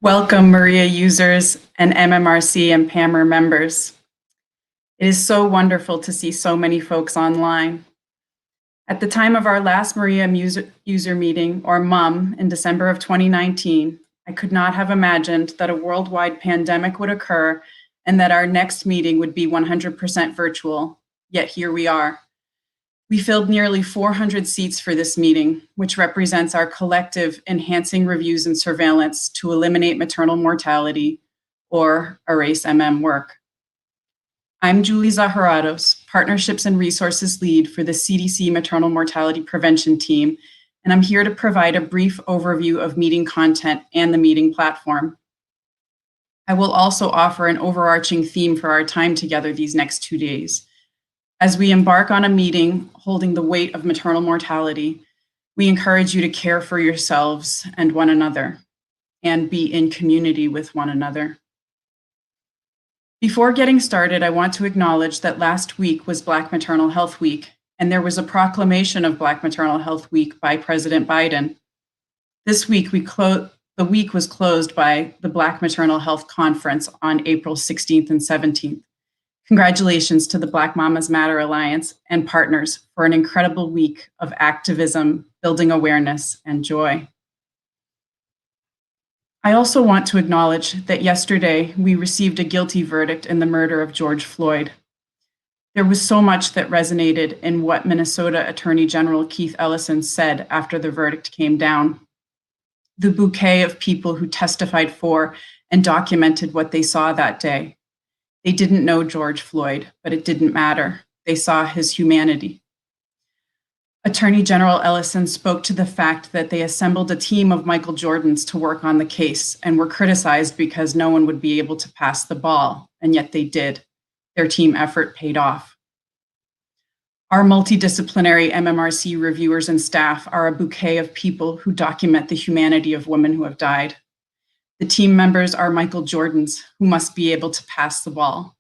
Welcome, Maria users and MMRC and PAMR members. It is so wonderful to see so many folks online. At the time of our last Maria user meeting, or MUM, in December of 2019, I could not have imagined that a worldwide pandemic would occur and that our next meeting would be 100% virtual, yet here we are. We filled nearly 400 seats for this meeting, which represents our collective enhancing reviews and surveillance to eliminate maternal mortality or erase work. I'm Julie Zaharados, Partnerships and Resources Lead for the CDC Maternal Mortality Prevention Team, and I'm here to provide a brief overview of meeting content and the meeting platform. I will also offer an overarching theme for our time together these next 2 days. As we embark on a meeting holding the weight of maternal mortality, we encourage you to care for yourselves and one another and be in community with one another. Before getting started, I want to acknowledge that last week was Black Maternal Health Week, and there was a proclamation of Black Maternal Health Week by President Biden. This week, the week was closed by the Black Maternal Health Conference on April 16th and 17th. Congratulations to the Black Mamas Matter Alliance and partners for an incredible week of activism, building awareness, and joy. I also want to acknowledge that yesterday we received a guilty verdict in the murder of George Floyd. There was so much that resonated in what Minnesota Attorney General Keith Ellison said after the verdict came down. The bouquet of people who testified for and documented what they saw that day. They didn't know George Floyd, but it didn't matter. They saw his humanity. Attorney General Ellison spoke to the fact that they assembled a team of Michael Jordans to work on the case and were criticized because no one would be able to pass the ball, and yet they did. Their team effort paid off. Our multidisciplinary MMRC reviewers and staff are a bouquet of people who document the humanity of women who have died. The team members are Michael Jordans, who must be able to pass the ball,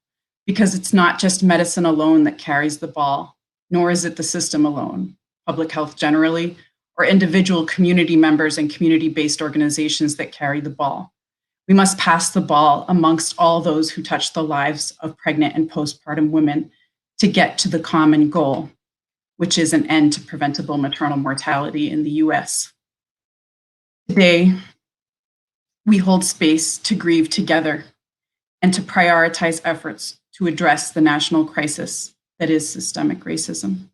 because it's not just medicine alone that carries the ball, nor is it the system alone, public health generally, or individual community members and community-based organizations that carry the ball. We must pass the ball amongst all those who touch the lives of pregnant and postpartum women to get to the common goal, which is an end to preventable maternal mortality in the US. Today, we hold space to grieve together and to prioritize efforts to address the national crisis that is systemic racism.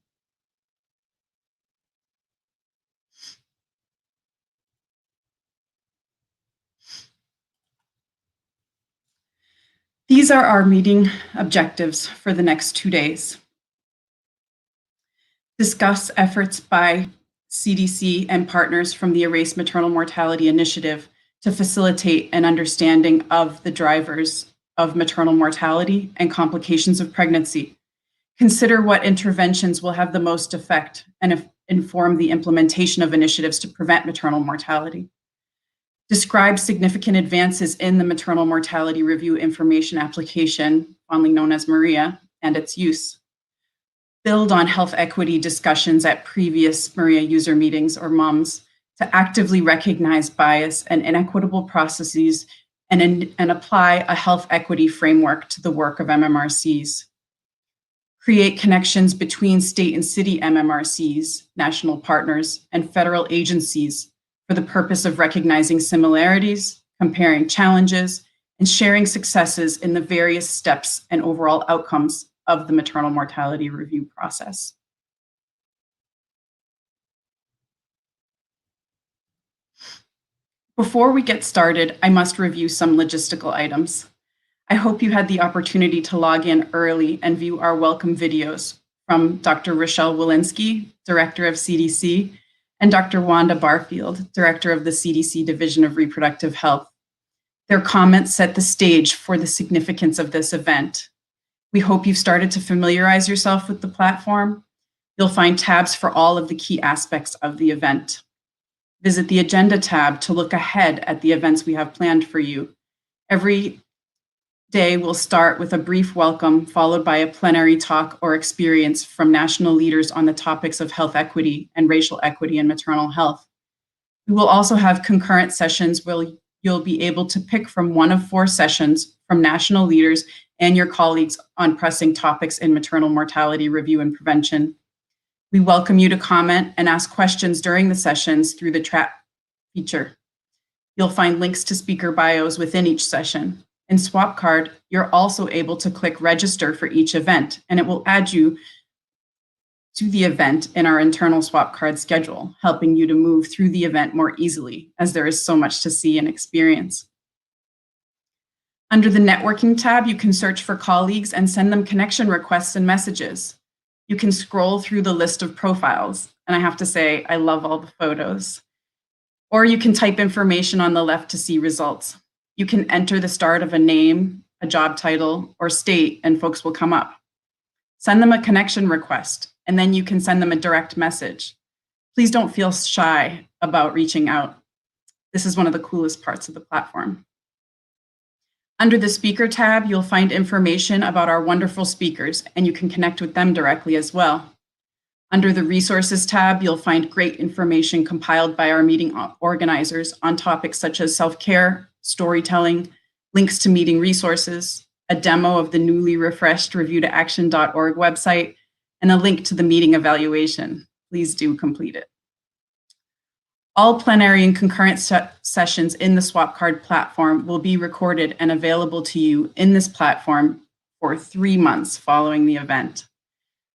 These are our meeting objectives for the next 2 days. Discuss efforts by CDC and partners from the Erase Maternal Mortality Initiative to facilitate an understanding of the drivers of maternal mortality and complications of pregnancy. Consider what interventions will have the most effect and inform the implementation of initiatives to prevent maternal mortality. Describe significant advances in the Maternal Mortality Review Information Application, fondly known as MARIA, and its use. Build on health equity discussions at previous MARIA user meetings or MUMs to actively recognize bias and inequitable processes and apply a health equity framework to the work of MMRCs. Create connections between state and city MMRCs, national partners, and federal agencies for the purpose of recognizing similarities, comparing challenges, and sharing successes in the various steps and overall outcomes of the maternal mortality review process. Before we get started, I must review some logistical items. I hope you had the opportunity to log in early and view our welcome videos from Dr. Rochelle Walensky, Director of CDC, and Dr. Wanda Barfield, Director of the CDC Division of Reproductive Health. Their comments set the stage for the significance of this event. We hope you've started to familiarize yourself with the platform. You'll find tabs for all of the key aspects of the event. Visit the Agenda tab to look ahead at the events we have planned for you. Every day we'll start with a brief welcome, followed by a plenary talk or experience from national leaders on the topics of health equity and racial equity in maternal health. We will also have concurrent sessions you'll be able to pick from one of 4 sessions from national leaders and your colleagues on pressing topics in maternal mortality review and prevention. We welcome you to comment and ask questions during the sessions through the chat feature. You'll find links to speaker bios within each session. In SwapCard, you're also able to click register for each event, and it will add you to the event in our internal SwapCard schedule, helping you to move through the event more easily, as there is so much to see and experience. Under the networking tab, you can search for colleagues and send them connection requests and messages. You can scroll through the list of profiles, and I have to say, I love all the photos. Or you can type information on the left to see results. You can enter the start of a name, a job title, or state, and folks will come up. Send them a connection request, and then you can send them a direct message. Please don't feel shy about reaching out. This is one of the coolest parts of the platform. Under the speaker tab, you'll find information about our wonderful speakers, and you can connect with them directly as well. Under the resources tab, you'll find great information compiled by our meeting organizers on topics such as self-care, storytelling, links to meeting resources, a demo of the newly refreshed reviewtoaction.org website, and a link to the meeting evaluation. Please do complete it. All plenary and concurrent sessions in the SwapCard platform will be recorded and available to you in this platform for 3 months following the event.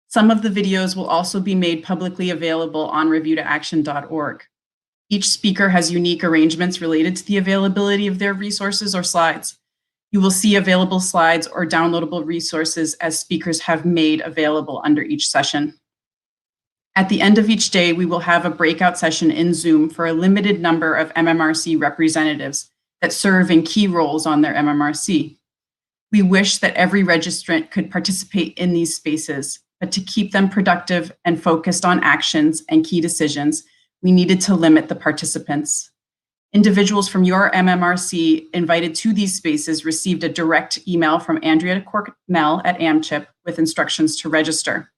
Some of the videos will also be made publicly available on reviewtoaction.org. Each speaker has unique arrangements related to the availability of their resources or slides. You will see available slides or downloadable resources as speakers have made available under each session. At the end of each day, we will have a breakout session in Zoom for a limited number of MMRC representatives that serve in key roles on their MMRC. We wish that every registrant could participate in these spaces, but to keep them productive and focused on actions and key decisions, we needed to limit the participants. Individuals from your MMRC invited to these spaces received a direct email from Andrea Cornell at AmChip with instructions to register.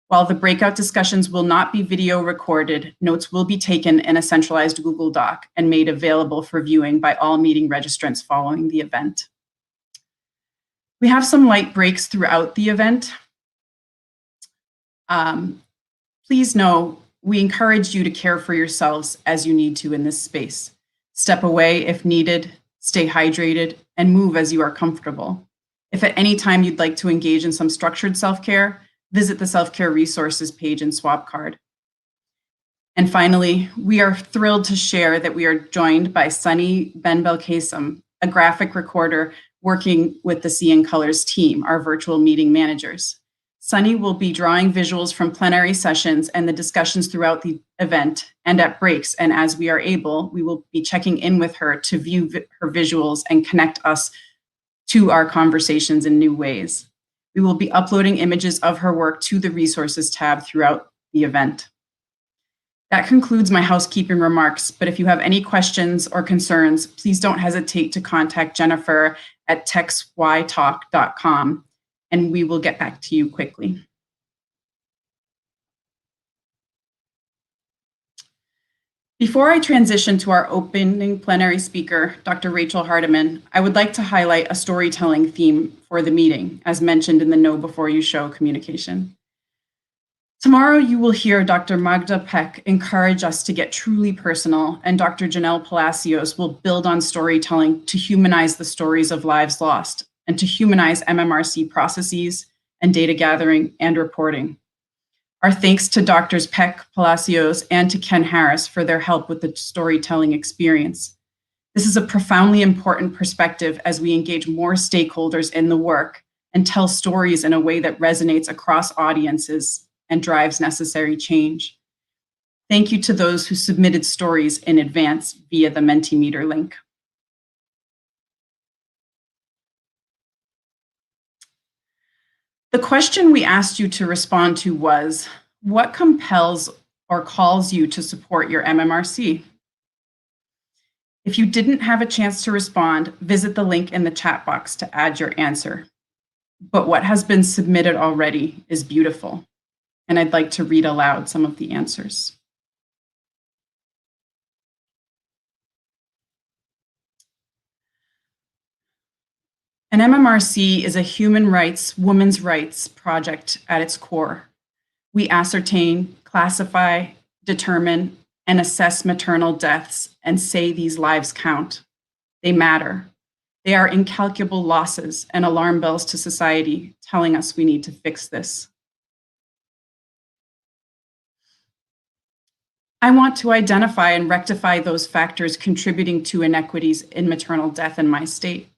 While the breakout discussions will not be video recorded, notes will be taken in a centralized Google Doc and made available for viewing by all meeting registrants following the event. We have some light breaks throughout the event. Please know we encourage you to care for yourselves as you need to in this space. Step away if needed, stay hydrated, and move as you are comfortable. If at any time you'd like to engage in some structured self-care, visit the self-care resources page in SwapCard. And finally, we are thrilled to share that we are joined by Sunny Ben-Belkacem, a graphic recorder working with the See in Colors team, our virtual meeting managers. Sunny will be drawing visuals from plenary sessions and the discussions throughout the event and at breaks, and as we are able, we will be checking in with her to view her visuals and connect us to our conversations in new ways. We will be uploading images of her work to the resources tab throughout the event. That concludes my housekeeping remarks, but if you have any questions or concerns, please don't hesitate to contact Jennifer at textytalk.com, and we will get back to you quickly. Before I transition to our opening plenary speaker, Dr. Rachel Hardiman, I would like to highlight a storytelling theme for the meeting, as mentioned in the Know Before You Show communication. Tomorrow, you will hear Dr. Magda Peck encourage us to get truly personal, and Dr. Janelle Palacios will build on storytelling to humanize the stories of lives lost and to humanize MMRC processes and data gathering and reporting. Our thanks to Drs. Peck, Palacios, and to Ken Harris for their help with the storytelling experience. This is a profoundly important perspective as we engage more stakeholders in the work and tell stories in a way that resonates across audiences and drives necessary change. Thank you to those who submitted stories in advance via the Mentimeter link. The question we asked you to respond to was, what compels or calls you to support your MMRC? If you didn't have a chance to respond, visit the link in the chat box to add your answer. But what has been submitted already is beautiful, and I'd like to read aloud some of the answers. An MMRC is a human rights, women's rights project at its core. We ascertain, classify, determine, and assess maternal deaths and say these lives count. They matter. They are incalculable losses and alarm bells to society telling us we need to fix this. I want to identify and rectify those factors contributing to inequities in maternal death in my state.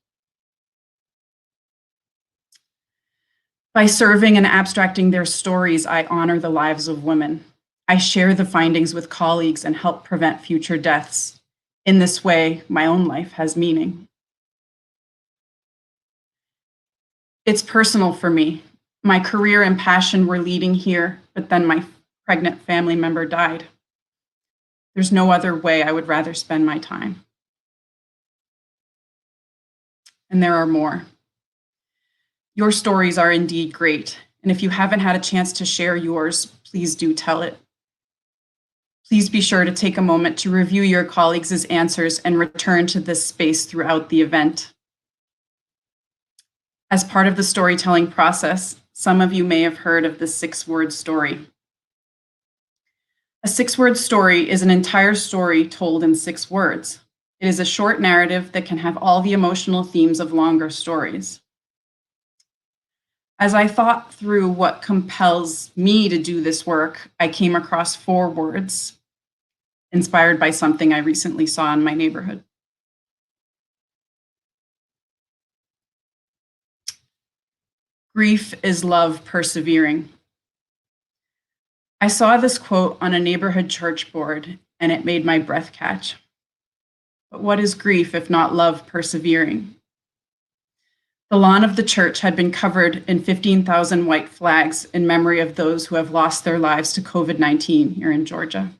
By serving and abstracting their stories, I honor the lives of women. I share the findings with colleagues and help prevent future deaths. In this way, my own life has meaning. It's personal for me. My career and passion were leading here, but then my pregnant family member died. There's no other way I would rather spend my time. And there are more. Your stories are indeed great, and if you haven't had a chance to share yours, please do tell it. Please be sure to take a moment to review your colleagues' answers and return to this space throughout the event. As part of the storytelling process, some of you may have heard of the 6-word story. A 6-word story is an entire story told in 6 words. It is a short narrative that can have all the emotional themes of longer stories. As I thought through what compels me to do this work, I came across 4 words inspired by something I recently saw in my neighborhood. Grief is love persevering. I saw this quote on a neighborhood church board, and it made my breath catch. But what is grief if not love persevering? The lawn of the church had been covered in 15,000 white flags in memory of those who have lost their lives to COVID-19 here in Georgia.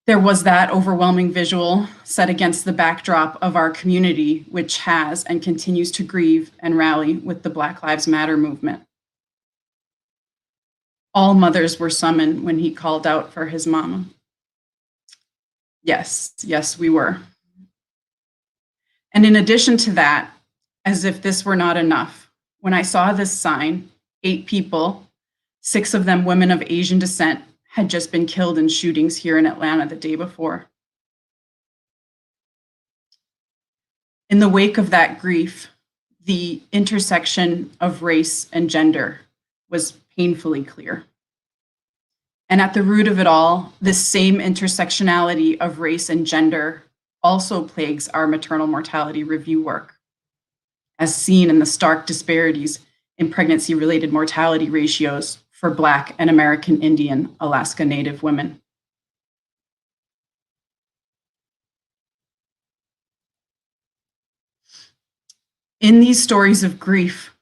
There was that overwhelming visual set against the backdrop of our community, which has and continues to grieve and rally with the Black Lives Matter movement. All mothers were summoned when he called out for his mama. Yes, we were. And in addition to that, as if this were not enough, when I saw this sign, 8 people, 6 of them women of Asian descent, had just been killed in shootings here in Atlanta the day before. In the wake of that grief, the intersection of race and gender was painfully clear. And at the root of it all, this same intersectionality of race and gender also plagues our maternal mortality review work, as seen in the stark disparities in pregnancy-related mortality ratios for Black and American Indian Alaska Native women. In these stories of grief,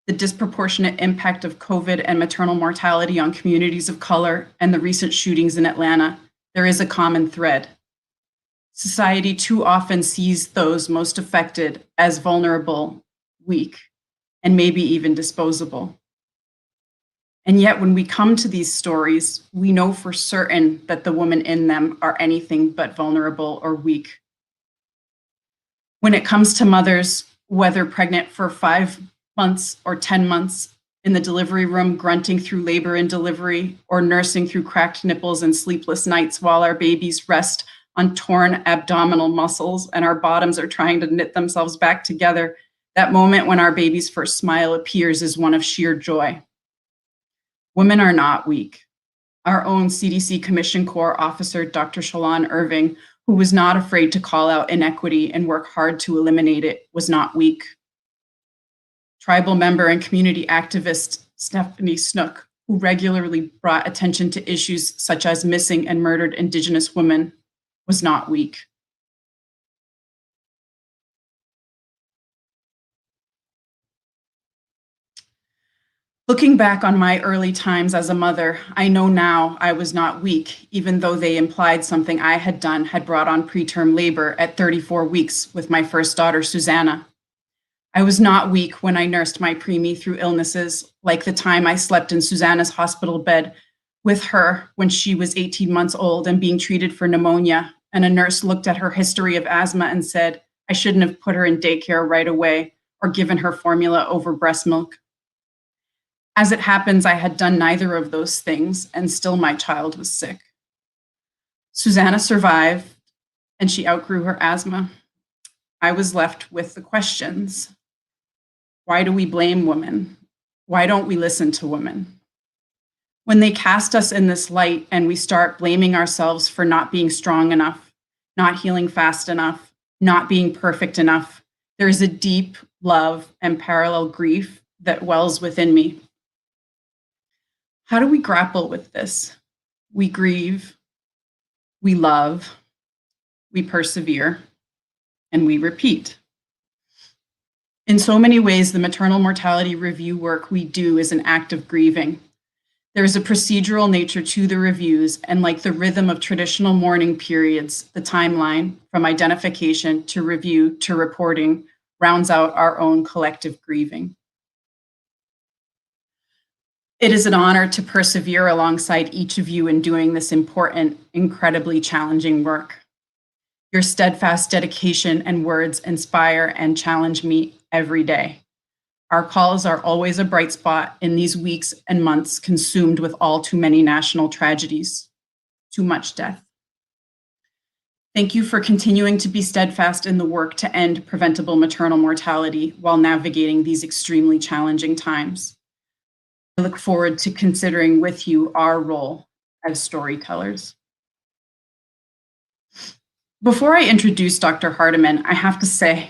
the disproportionate impact of COVID and maternal mortality on communities of color and the recent shootings in Atlanta, there is a common thread. Society too often sees those most affected as vulnerable, weak, and maybe even disposable. And yet when we come to these stories, we know for certain that the women in them are anything but vulnerable or weak. When it comes to mothers, whether pregnant for 5 months or 10 months, in the delivery room grunting through labor and delivery, or nursing through cracked nipples and sleepless nights while our babies rest on torn abdominal muscles and our bottoms are trying to knit themselves back together, that moment when our baby's first smile appears is one of sheer joy. Women are not weak. Our own CDC Commission Corps officer, Dr. Shalon Irving, who was not afraid to call out inequity and work hard to eliminate it, was not weak. Tribal member and community activist Stephanie Snook, who regularly brought attention to issues such as missing and murdered Indigenous women, was not weak. Looking back on my early times as a mother, I know now I was not weak, even though they implied something I had done had brought on preterm labor at 34 weeks with my first daughter, Susanna. I was not weak when I nursed my preemie through illnesses, like the time I slept in Susanna's hospital bed with her when she was 18 months old and being treated for pneumonia, and a nurse looked at her history of asthma and said, I shouldn't have put her in daycare right away or given her formula over breast milk. As it happens, I had done neither of those things, and still my child was sick. Susanna survived, and she outgrew her asthma. I was left with the questions. Why do we blame women? Why don't we listen to women? When they cast us in this light and we start blaming ourselves for not being strong enough, not healing fast enough, not being perfect enough, there is a deep love and parallel grief that wells within me. How do we grapple with this? We grieve, we love, we persevere, and we repeat. In so many ways, the maternal mortality review work we do is an act of grieving. There is a procedural nature to the reviews, and like the rhythm of traditional mourning periods, the timeline from identification to review to reporting rounds out our own collective grieving. It is an honor to persevere alongside each of you in doing this important, incredibly challenging work. Your steadfast dedication and words inspire and challenge me every day. Our calls are always a bright spot in these weeks and months consumed with all too many national tragedies, too much death. Thank you for continuing to be steadfast in the work to end preventable maternal mortality while navigating these extremely challenging times. I look forward to considering with you our role as storytellers. Before I introduce Dr. Hardiman, I have to say,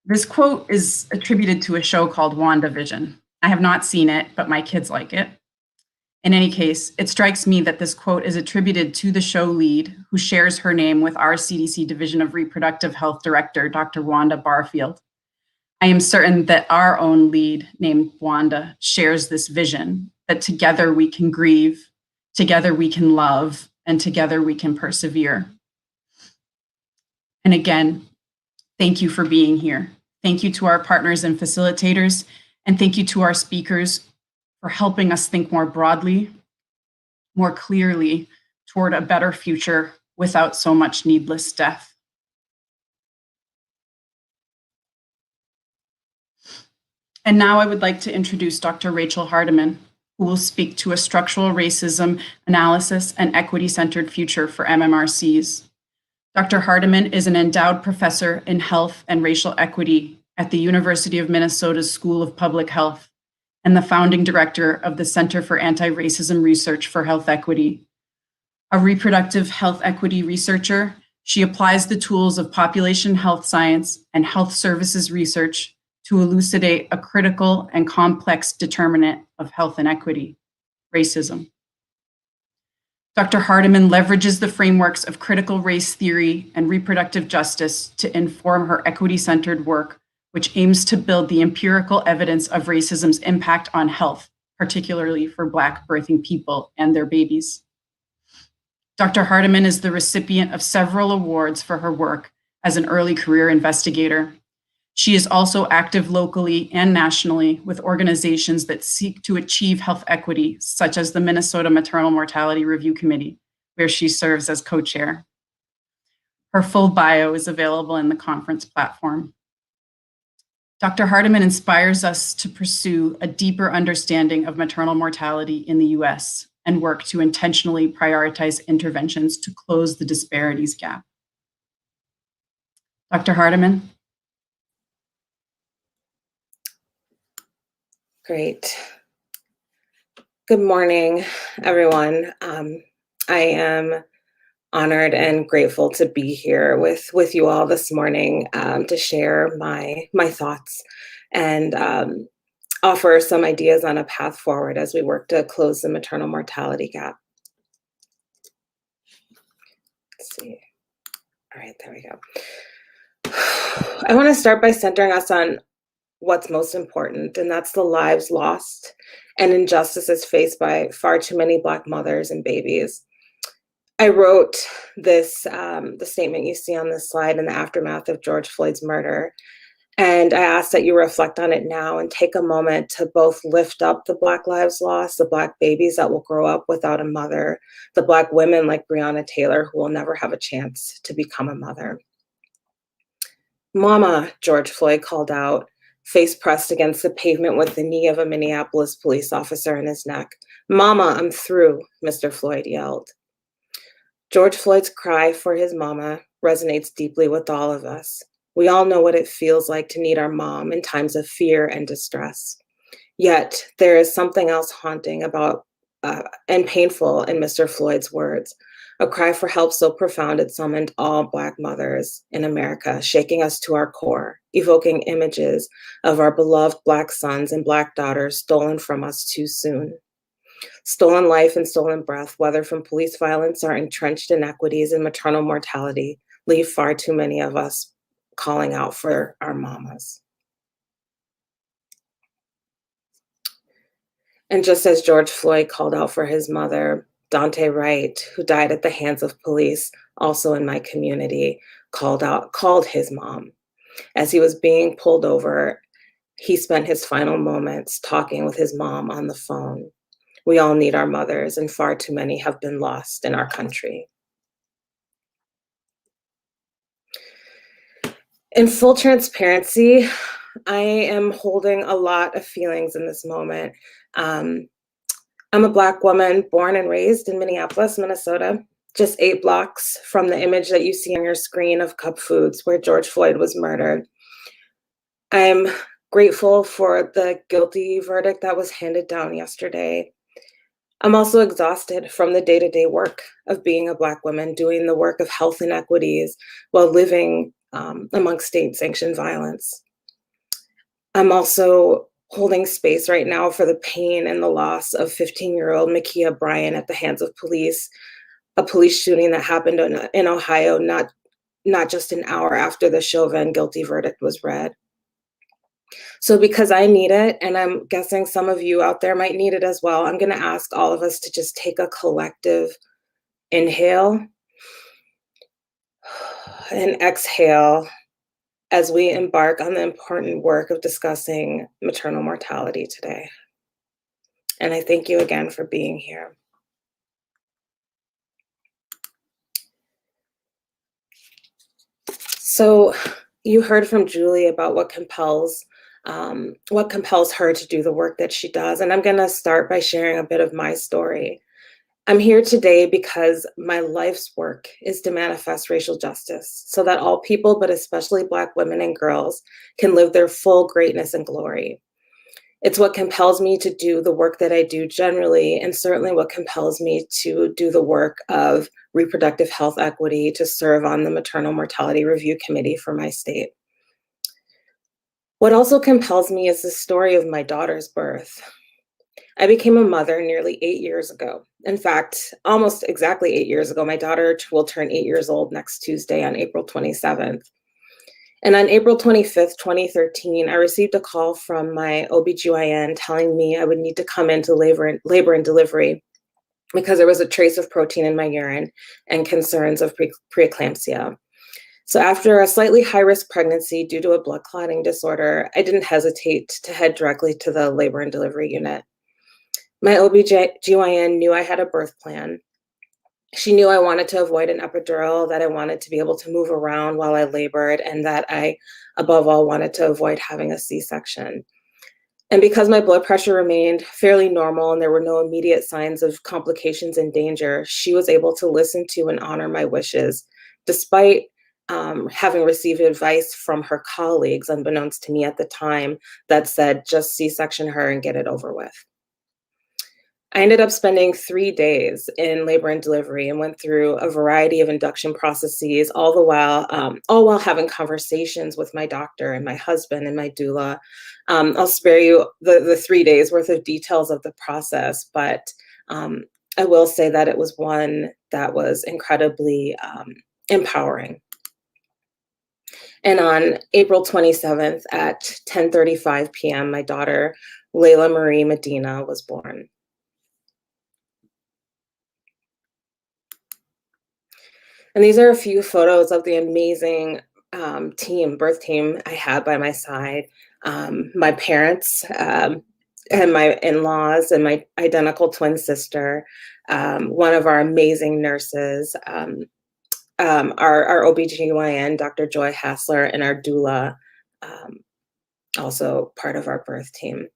this quote is attributed to a show called WandaVision. I have not seen it, but my kids like it. In any case, it strikes me that this quote is attributed to the show lead, who shares her name with our CDC Division of Reproductive Health Director, Dr. Wanda Barfield. I am certain that our own lead, named Wanda, shares this vision, that together we can grieve, together we can love, and together we can persevere. And again, thank you for being here. Thank you to our partners and facilitators, and thank you to our speakers for helping us think more broadly, more clearly toward a better future without so much needless death. And now I would like to introduce Dr. Rachel Hardiman, who will speak to a structural racism analysis and equity-centered future for MMRCs. Dr. Hardiman is an endowed professor in health and racial equity at the University of Minnesota's School of Public Health and the founding director of the Center for Anti-Racism Research for Health Equity. A reproductive health equity researcher, she applies the tools of population health science and health services research to elucidate a critical and complex determinant of health inequity, racism. Dr. Hardiman leverages the frameworks of critical race theory and reproductive justice to inform her equity-centered work, which aims to build the empirical evidence of racism's impact on health, particularly for Black birthing people and their babies. Dr. Hardiman is the recipient of several awards for her work as an early career investigator. She is also active locally and nationally with organizations that seek to achieve health equity, such as the Minnesota Maternal Mortality Review Committee, where she serves as co-chair. Her full bio is available in the conference platform. Dr. Hardiman inspires us to pursue a deeper understanding of maternal mortality in the US and work to intentionally prioritize interventions to close the disparities gap. Dr. Hardiman. Great. Good morning, everyone. I am honored and grateful to be here with you all this morning to share my thoughts and offer some ideas on a path forward as we work to close the maternal mortality gap. Let's see. All right, there we go. I want to start by centering us on what's most important, and that's the lives lost and injustices faced by far too many Black mothers and babies. I wrote this, the statement you see on this slide in the aftermath of George Floyd's murder, and I ask that you reflect on it now and take a moment to both lift up the Black lives lost, the Black babies that will grow up without a mother, the Black women like Breonna Taylor who will never have a chance to become a mother. "Mama," George Floyd called out, face pressed against the pavement with the knee of a Minneapolis police officer in his neck. "Mama, I'm through," Mr. Floyd yelled. George Floyd's cry for his mama resonates deeply with all of us. We all know what it feels like to need our mom in times of fear and distress. Yet, there is something else haunting about and painful in Mr. Floyd's words. A cry for help so profound it summoned all Black mothers in America, shaking us to our core, evoking images of our beloved Black sons and Black daughters stolen from us too soon. Stolen life and stolen breath, whether from police violence or entrenched inequities in maternal mortality, leave far too many of us calling out for our mamas. And just as George Floyd called out for his mother, Dante Wright, who died at the hands of police, also in my community, called his mom. As he was being pulled over, he spent his final moments talking with his mom on the phone. We all need our mothers, and far too many have been lost in our country. In full transparency, I am holding a lot of feelings in this moment. Um, I'm a Black woman born and raised in Minneapolis, Minnesota, just 8 blocks from the image that you see on your screen of Cup Foods, where George Floyd was murdered. I'm grateful for the guilty verdict that was handed down yesterday. I'm also exhausted from the day-to-day work of being a Black woman, doing the work of health inequities while living amongst state-sanctioned violence. I'm also holding space right now for the pain and the loss of 15-year-old Ma'Khia Bryant at the hands of police, a police shooting that happened in Ohio not just an hour after the Chauvin guilty verdict was read. So because I need it, and I'm guessing some of you out there might need it as well, I'm going to ask all of us to just take a collective inhale and exhale as we embark on the important work of discussing maternal mortality today. And I thank you again for being here. So you heard from Julie about what compels her to do the work that she does. And I'm going to start by sharing a bit of my story. I'm here today because my life's work is to manifest racial justice so that all people, but especially Black women and girls, can live their full greatness and glory. It's what compels me to do the work that I do generally, and certainly what compels me to do the work of reproductive health equity, to serve on the Maternal Mortality Review Committee for my state. What also compels me is the story of my daughter's birth. I became a mother nearly 8 years ago. In fact, almost exactly 8 years ago. My daughter will turn 8 years old next Tuesday on April 27th. And on April 25th, 2013, I received a call from my OBGYN telling me I would need to come into labor and delivery because there was a trace of protein in my urine and concerns of preeclampsia. So after a slightly high-risk pregnancy due to a blood clotting disorder, I didn't hesitate to head directly to the labor and delivery unit. My OBGYN knew I had a birth plan. She knew I wanted to avoid an epidural, that I wanted to be able to move around while I labored, and that I, above all, wanted to avoid having a C-section. And because my blood pressure remained fairly normal and there were no immediate signs of complications and danger, she was able to listen to and honor my wishes, despite having received advice from her colleagues, unbeknownst to me at the time, that said, just C-section her and get it over with. I ended up spending 3 days in labor and delivery and went through a variety of induction processes, all while having conversations with my doctor and my husband and my doula. I'll spare you the 3 days worth of details of the process, but I will say that it was one that was incredibly empowering. And on April 27th at 10:35 p.m., my daughter, Layla Marie Medina, was born. And these are a few photos of the amazing birth team I had by my side. My parents and my in-laws and my identical twin sister, one of our amazing nurses, our OBGYN, Dr. Joy Hassler, and our doula, also part of our birth team.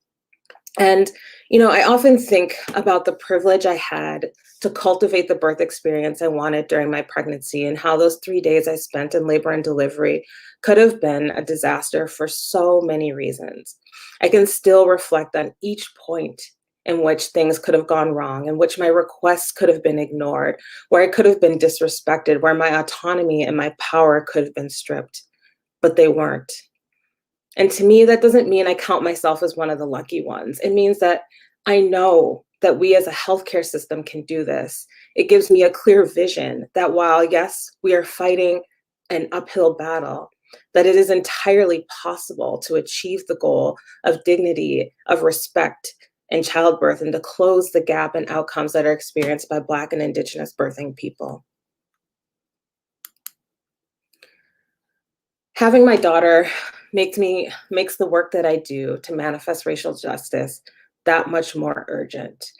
And, I often think about the privilege I had to cultivate the birth experience I wanted during my pregnancy, and how those 3 days I spent in labor and delivery could have been a disaster for so many reasons. I can still reflect on each point in which things could have gone wrong, in which my requests could have been ignored, where I could have been disrespected, where my autonomy and my power could have been stripped, but they weren't. And to me, that doesn't mean I count myself as one of the lucky ones. It means that I know that we as a healthcare system can do this. It gives me a clear vision that while, yes, we are fighting an uphill battle, that it is entirely possible to achieve the goal of dignity, of respect in childbirth, and to close the gap in outcomes that are experienced by Black and Indigenous birthing people. Having my daughter makes the work that I do to manifest racial justice that much more urgent.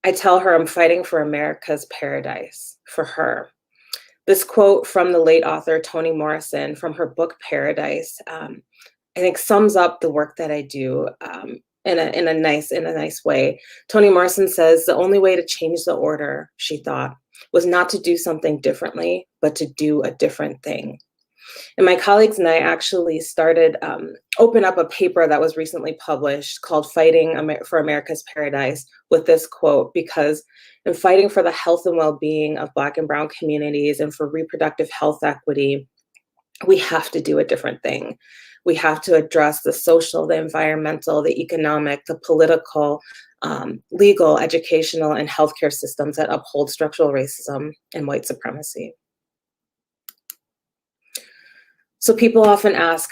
I tell her I'm fighting for America's paradise for her. This quote from the late author Toni Morrison from her book Paradise, I think sums up the work that I do in a nice way. Toni Morrison says the only way to change the order, she thought, was not to do something differently, but to do a different thing. And my colleagues and I actually started open up a paper that was recently published called Fighting for America's Paradise with this quote, because in fighting for the health and well-being of Black and Brown communities and for reproductive health equity, we have to do a different thing. We have to address the social, the environmental, the economic, the political, legal, educational, and healthcare systems that uphold structural racism and white supremacy. So people often ask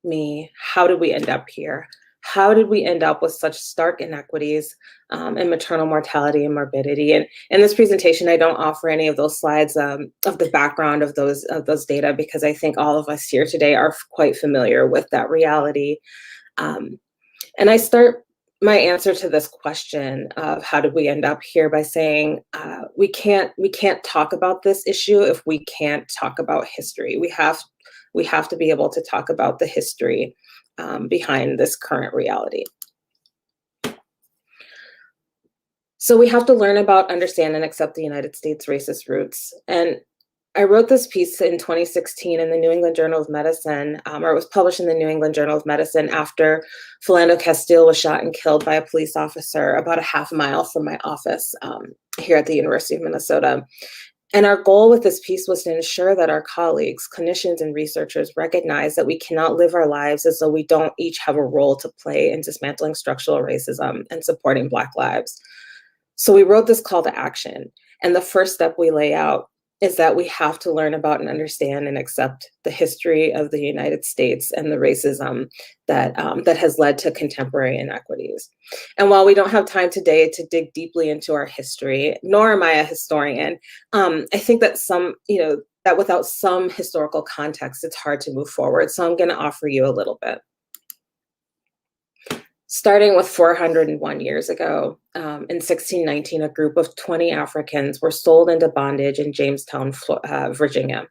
me, how did we end up here? How did we end up with such stark inequities in maternal mortality and morbidity? And in this presentation, I don't offer any of those slides of the background of those data, because I think all of us here today are quite familiar with that reality. And I start my answer to this question of how did we end up here by saying we can't talk about this issue if we can't talk about history. We have to be able to talk about the history behind this current reality. So we have to learn about, understand, and accept the United States' racist roots. And I wrote this piece in 2016 in the New England Journal of Medicine, or it was published in the New England Journal of Medicine after Philando Castile was shot and killed by a police officer about a half mile from my office here at the University of Minnesota. And our goal with this piece was to ensure that our colleagues, clinicians, and researchers recognize that we cannot live our lives as though we don't each have a role to play in dismantling structural racism and supporting Black lives. So we wrote this call to action. And the first step we lay out is that we have to learn about and understand and accept the history of the United States and the racism that has led to contemporary inequities. And while we don't have time today to dig deeply into our history, nor am I a historian, I think that that without some historical context, it's hard to move forward. So I'm going to offer you a little bit. Starting with 401 years ago, in 1619, a group of 20 Africans were sold into bondage in Jamestown, Virginia.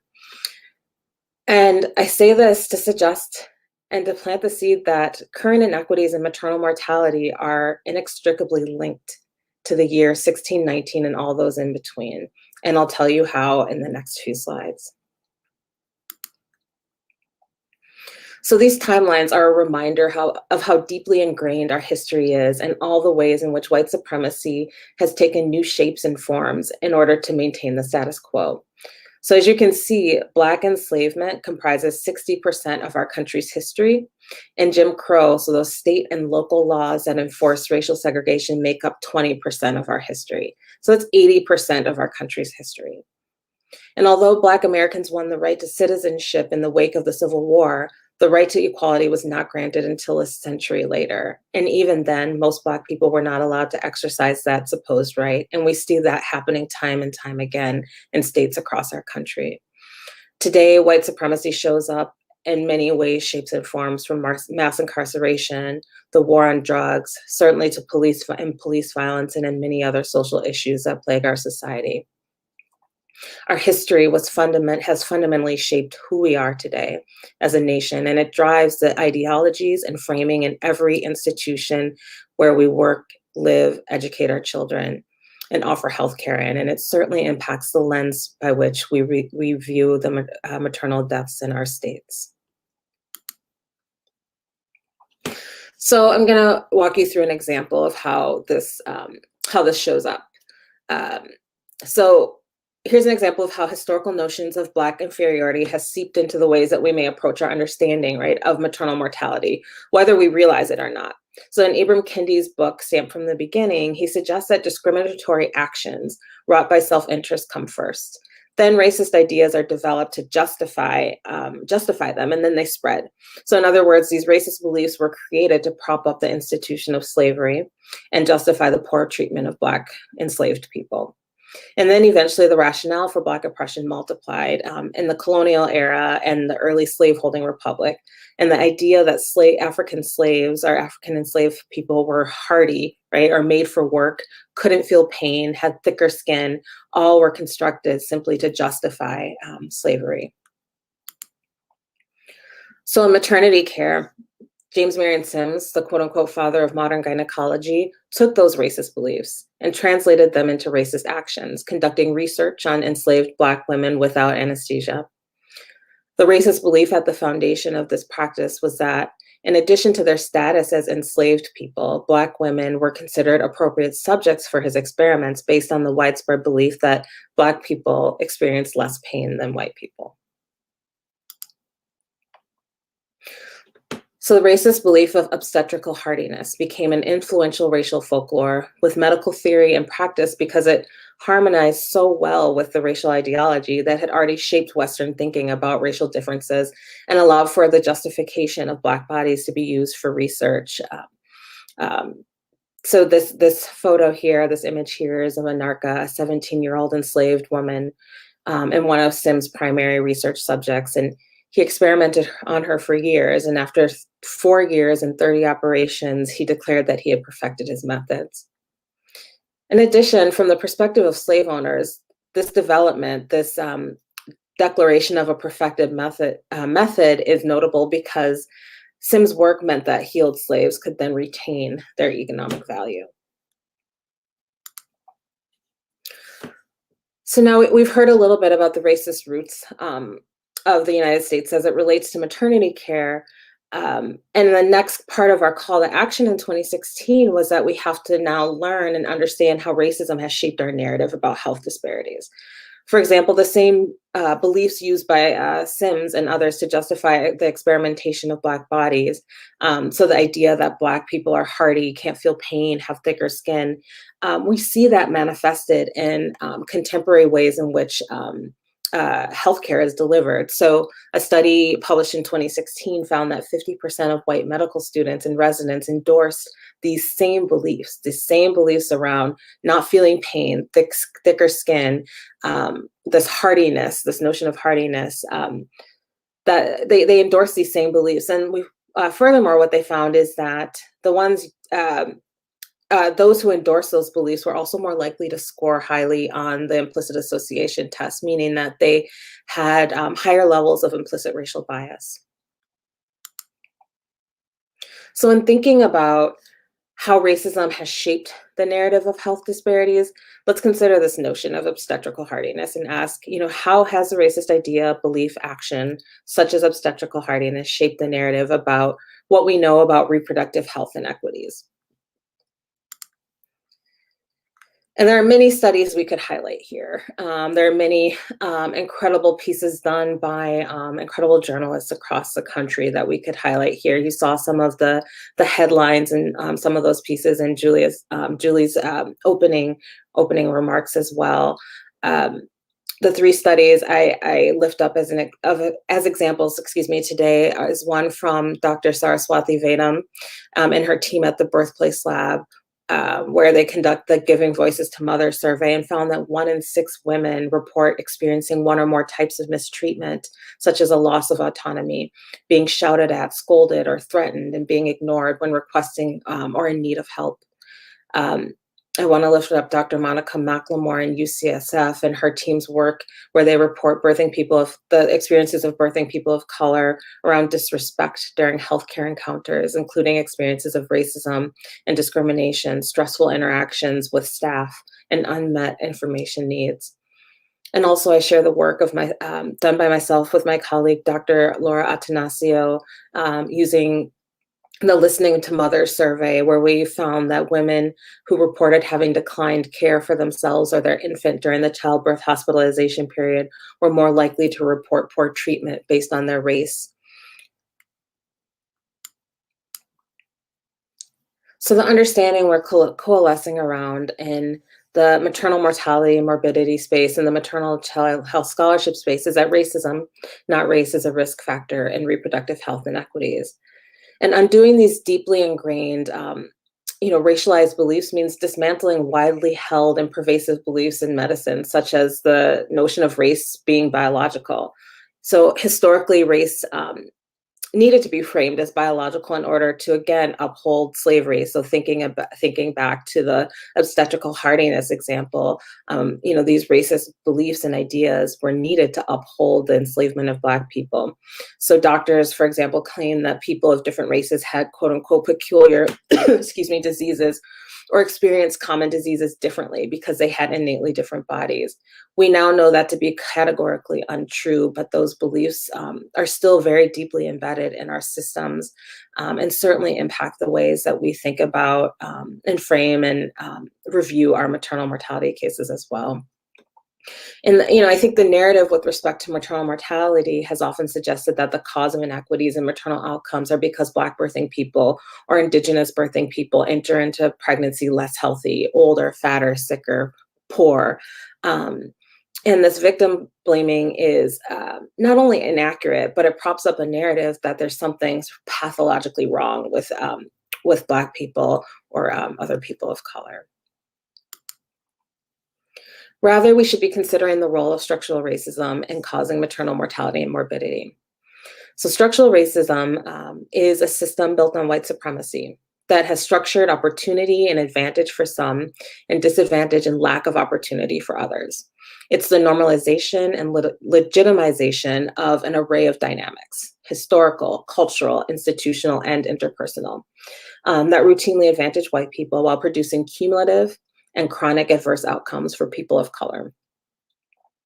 And I say this to suggest and to plant the seed that current inequities in maternal mortality are inextricably linked to the year 1619 and all those in between. And I'll tell you how in the next few slides. So these timelines are a reminder of how deeply ingrained our history is and all the ways in which white supremacy has taken new shapes and forms in order to maintain the status quo. So as you can see, Black enslavement comprises 60% of our country's history, and Jim Crow, so those state and local laws that enforce racial segregation, make up 20% of our history. So it's 80% of our country's history. And although Black Americans won the right to citizenship in the wake of the Civil War, the right to equality was not granted until a century later. And even then, most Black people were not allowed to exercise that supposed right. And we see that happening time and time again in states across our country. Today, white supremacy shows up in many ways, shapes, and forms, from mass incarceration, the war on drugs, certainly to police violence, and in many other social issues that plague our society. Our history has fundamentally shaped who we are today as a nation, and it drives the ideologies and framing in every institution where we work, live, educate our children, and offer healthcare in. And it certainly impacts the lens by which we view the maternal deaths in our states. So I'm going to walk you through an example of how this shows up. So here's an example of how historical notions of Black inferiority has seeped into the ways that we may approach our understanding, right, of maternal mortality, whether we realize it or not. So in Ibram Kendi's book, Stamped from the Beginning, he suggests that discriminatory actions wrought by self-interest come first. Then racist ideas are developed to justify them, and then they spread. So in other words, these racist beliefs were created to prop up the institution of slavery and justify the poor treatment of Black enslaved people. And then eventually the rationale for Black oppression multiplied in the colonial era and the early slaveholding republic. And the idea that African slaves or African enslaved people were hardy, right, or made for work, couldn't feel pain, had thicker skin, all were constructed simply to justify slavery. So in maternity care, James Marion Sims, the quote unquote father of modern gynecology, took those racist beliefs and translated them into racist actions, conducting research on enslaved Black women without anesthesia. The racist belief at the foundation of this practice was that, in addition to their status as enslaved people, Black women were considered appropriate subjects for his experiments based on the widespread belief that Black people experienced less pain than white people. So the racist belief of obstetrical hardiness became an influential racial folklore with medical theory and practice because it harmonized so well with the racial ideology that had already shaped Western thinking about racial differences and allowed for the justification of Black bodies to be used for research. So this photo here, this image here is of Anarcha, a 17-year-old enslaved woman and one of Sims' primary research subjects. And he experimented on her for years, and after 4 years and 30 operations, he declared that he had perfected his methods. In addition, from the perspective of slave owners, this development, this declaration of a perfected method is notable because Sims' work meant that healed slaves could then retain their economic value. So now we've heard a little bit about the racist roots of the United States as it relates to maternity care. And the next part of our call to action in 2016 was that we have to now learn and understand how racism has shaped our narrative about health disparities. For example, the same beliefs used by Sims and others to justify the experimentation of Black bodies. So the idea that Black people are hardy, can't feel pain, have thicker skin. We see that manifested in contemporary ways in which healthcare is delivered. So a study published in 2016 found that 50% of white medical students and residents endorsed these same beliefs around not feeling pain, thicker skin, this hardiness, this notion of hardiness, that they endorse these same beliefs. And furthermore, what they found is that the ones those who endorse those beliefs were also more likely to score highly on the implicit association test, meaning that they had higher levels of implicit racial bias. So in thinking about how racism has shaped the narrative of health disparities, let's consider this notion of obstetrical hardiness and ask, how has the racist idea, belief, action, such as obstetrical hardiness, shaped the narrative about what we know about reproductive health inequities? And there are many studies we could highlight here. There are many incredible pieces done by incredible journalists across the country that we could highlight here. You saw some of the headlines and some of those pieces in Julie's opening remarks as well. The three studies I lift up as examples, today is one from Dr. Saraswati Vedam and her team at the Birthplace Lab, where they conduct the Giving Voices to Mothers survey and found that 1 in 6 women report experiencing one or more types of mistreatment, such as a loss of autonomy, being shouted at, scolded, or threatened, and being ignored when requesting or in need of help. I want to lift up Dr. Monica McLemore in UCSF and her team's work where they report the experiences of birthing people of color around disrespect during healthcare encounters, including experiences of racism and discrimination, stressful interactions with staff, and unmet information needs. And also, I share the work of done by myself with my colleague, Dr. Laura Atanasio, using the Listening to Mothers survey, where we found that women who reported having declined care for themselves or their infant during the childbirth hospitalization period were more likely to report poor treatment based on their race. So the understanding we're coalescing around in the maternal mortality and morbidity space and the maternal child health scholarship space is that racism, not race, is a risk factor in reproductive health inequities. And undoing these deeply ingrained, racialized beliefs means dismantling widely held and pervasive beliefs in medicine, such as the notion of race being biological. So historically, race needed to be framed as biological in order to, again, uphold slavery. So thinking back to the obstetrical hardiness example, these racist beliefs and ideas were needed to uphold the enslavement of Black people. So doctors, for example, claim that people of different races had quote unquote peculiar, diseases or experienced common diseases differently because they had innately different bodies. We now know that to be categorically untrue, but those beliefs are still very deeply embedded in our systems and certainly impact the ways that we think about and frame and review our maternal mortality cases as well. And I think the narrative with respect to maternal mortality has often suggested that the cause of inequities in maternal outcomes are because Black birthing people or Indigenous birthing people enter into pregnancy less healthy, older, fatter, sicker, poor. And this victim blaming is not only inaccurate, but it props up a narrative that there's something pathologically wrong with Black people or other people of color. Rather, we should be considering the role of structural racism in causing maternal mortality and morbidity. So structural racism is a system built on white supremacy that has structured opportunity and advantage for some and disadvantage and lack of opportunity for others. It's the normalization and legitimization of an array of dynamics, historical, cultural, institutional, and interpersonal, that routinely advantage white people while producing cumulative and chronic adverse outcomes for people of color.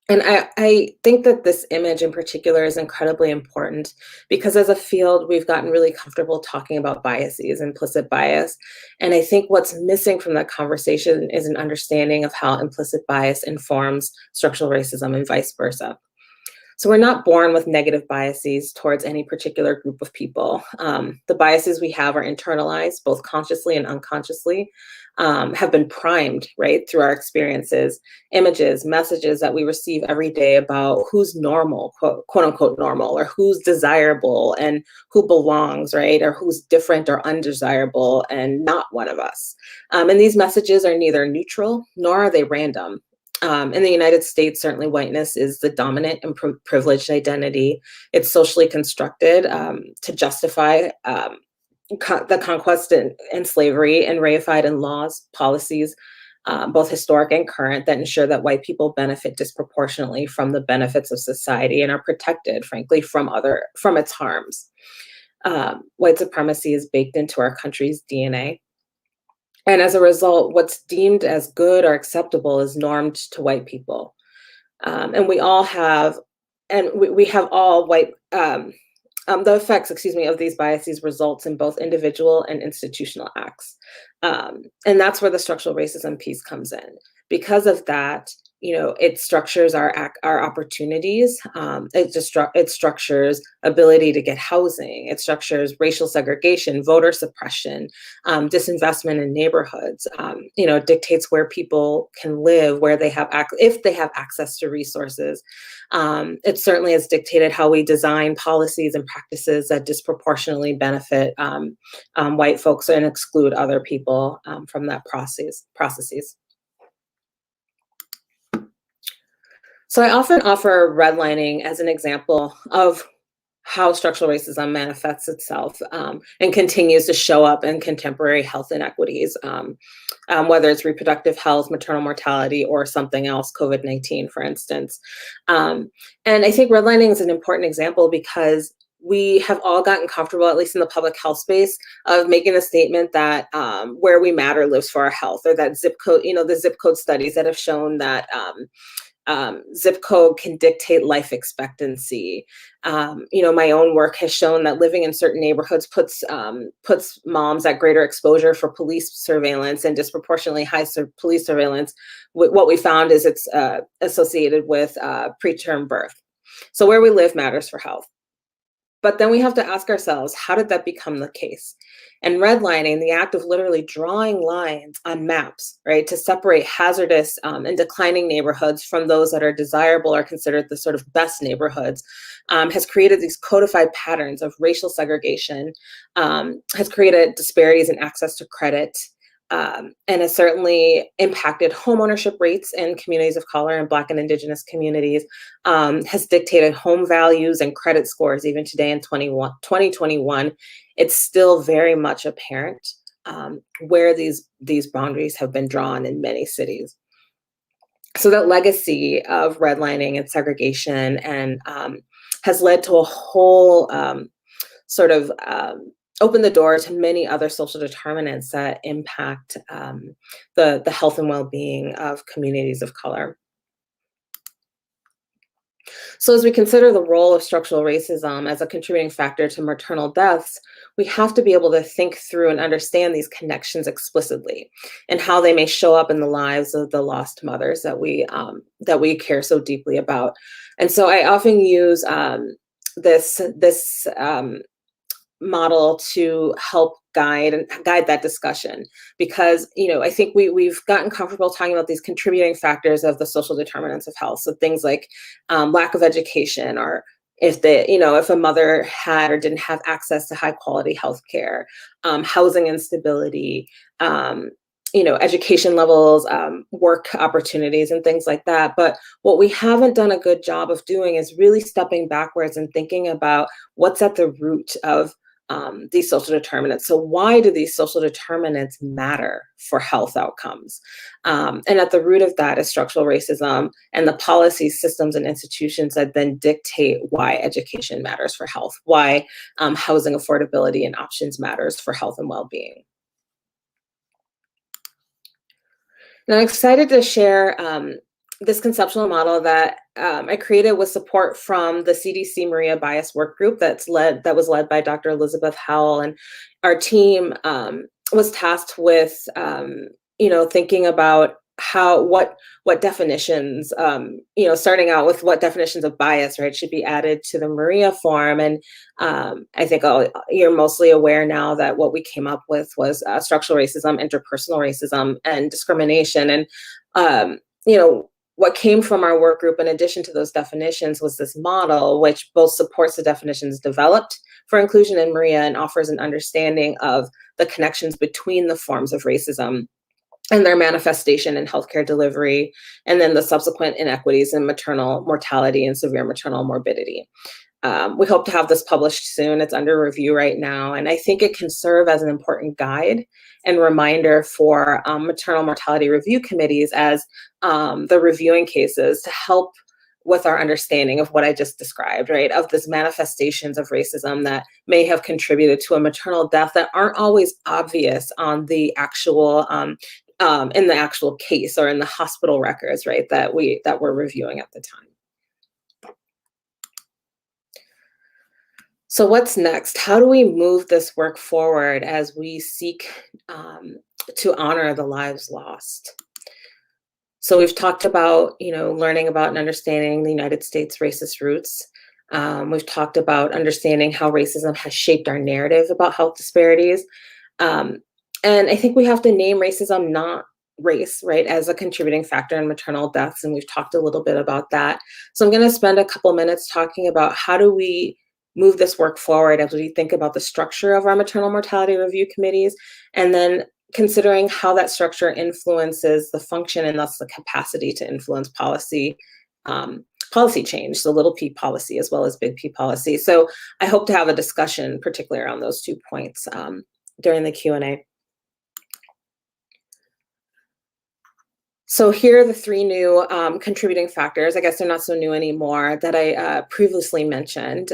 And I think that this image in particular is incredibly important because as a field, we've gotten really comfortable talking about biases, implicit bias. And I think what's missing from that conversation is an understanding of how implicit bias informs structural racism and vice versa. So we're not born with negative biases towards any particular group of people. The biases we have are internalized, both consciously and unconsciously, have been primed, right, through our experiences, images, messages that we receive every day about who's normal, quote unquote normal, or who's desirable and who belongs, right, or who's different or undesirable and not one of us. And these messages are neither neutral nor are they random. In the United States, certainly whiteness is the dominant and privileged identity. It's socially constructed to justify the conquest and slavery and reified in laws, policies, both historic and current, that ensure that white people benefit disproportionately from the benefits of society and are protected, frankly, from its harms. White supremacy is baked into our country's DNA. And as a result, what's deemed as good or acceptable is normed to white people. And we all have, and we have all white, the effects, of these biases results in both individual and institutional acts. And that's where the structural racism piece comes in. Because of that, it structures our opportunities. It structures ability to get housing. It structures racial segregation, voter suppression, disinvestment in neighborhoods. It dictates where people can live, where they have if they have access to resources. It certainly has dictated how we design policies and practices that disproportionately benefit white folks and exclude other people from that processes. So I often offer redlining as an example of how structural racism manifests itself and continues to show up in contemporary health inequities, whether it's reproductive health, maternal mortality, or something else, COVID-19, for instance. And I think redlining is an important example because we have all gotten comfortable, at least in the public health space, of making a statement that where we matter lives for our health, or that zip code, the zip code studies that have shown that zip code can dictate life expectancy. My own work has shown that living in certain neighborhoods puts moms at greater exposure for police surveillance and disproportionately high police surveillance. What we found is it's associated with preterm birth. So where we live matters for health. But then we have to ask ourselves, how did that become the case? And redlining, the act of literally drawing lines on maps, right, to separate hazardous and declining neighborhoods from those that are desirable or considered the sort of best neighborhoods, has created these codified patterns of racial segregation, has created disparities in access to credit, and has certainly impacted homeownership rates in communities of color and Black and Indigenous communities, has dictated home values and credit scores. Even today in 2021, it's still very much apparent where these boundaries have been drawn in many cities. So that legacy of redlining and segregation and has led to a whole open the door to many other social determinants that impact the health and well-being of communities of color. So as we consider the role of structural racism as a contributing factor to maternal deaths, we have to be able to think through and understand these connections explicitly and how they may show up in the lives of the lost mothers that we care so deeply about. And so I often use this model to help guide that discussion, because I think we've gotten comfortable talking about these contributing factors of the social determinants of health. So things like lack of education, or if a mother had or didn't have access to high quality health care, housing instability, education levels, work opportunities, and things like that. But what we haven't done a good job of doing is really stepping backwards and thinking about what's at the root of these social determinants. So why do these social determinants matter for health outcomes? And at the root of that is structural racism and the policies, systems, and institutions that then dictate why education matters for health, why housing affordability and options matters for health and well-being. And I'm excited to share this conceptual model that I created with support from the CDC Maria Bias Work Group that was led by Dr. Elizabeth Howell. And our team was tasked with thinking about what definitions, starting out with what definitions of bias, right, should be added to the Maria form. And I think you're mostly aware now that what we came up with was structural racism, interpersonal racism, and discrimination. And what came from our work group, in addition to those definitions, was this model, which both supports the definitions developed for inclusion in Maria and offers an understanding of the connections between the forms of racism and their manifestation in healthcare delivery, and then the subsequent inequities in maternal mortality and severe maternal morbidity. We hope to have this published soon. It's under review right now, and I think it can serve as an important guide and reminder for maternal mortality review committees as they're reviewing cases to help with our understanding of what I just described, right, of this manifestations of racism that may have contributed to a maternal death that aren't always obvious on the actual in the actual case or in the hospital records, right, that we're reviewing at the time. So what's next? How do we move this work forward as we seek to honor the lives lost? So we've talked about, learning about and understanding the United States racist roots. We've talked about understanding how racism has shaped our narrative about health disparities. And I think we have to name racism, not race, right, as a contributing factor in maternal deaths. And we've talked a little bit about that. So I'm going to spend a couple minutes talking about how do we move this work forward as we think about the structure of our maternal mortality review committees, and then considering how that structure influences the function and thus the capacity to influence policy policy change, so little p policy as well as big P policy. So I hope to have a discussion particularly around those 2 points during the Q&A. So here are the 3 new contributing factors. I guess they're not so new anymore that I previously mentioned.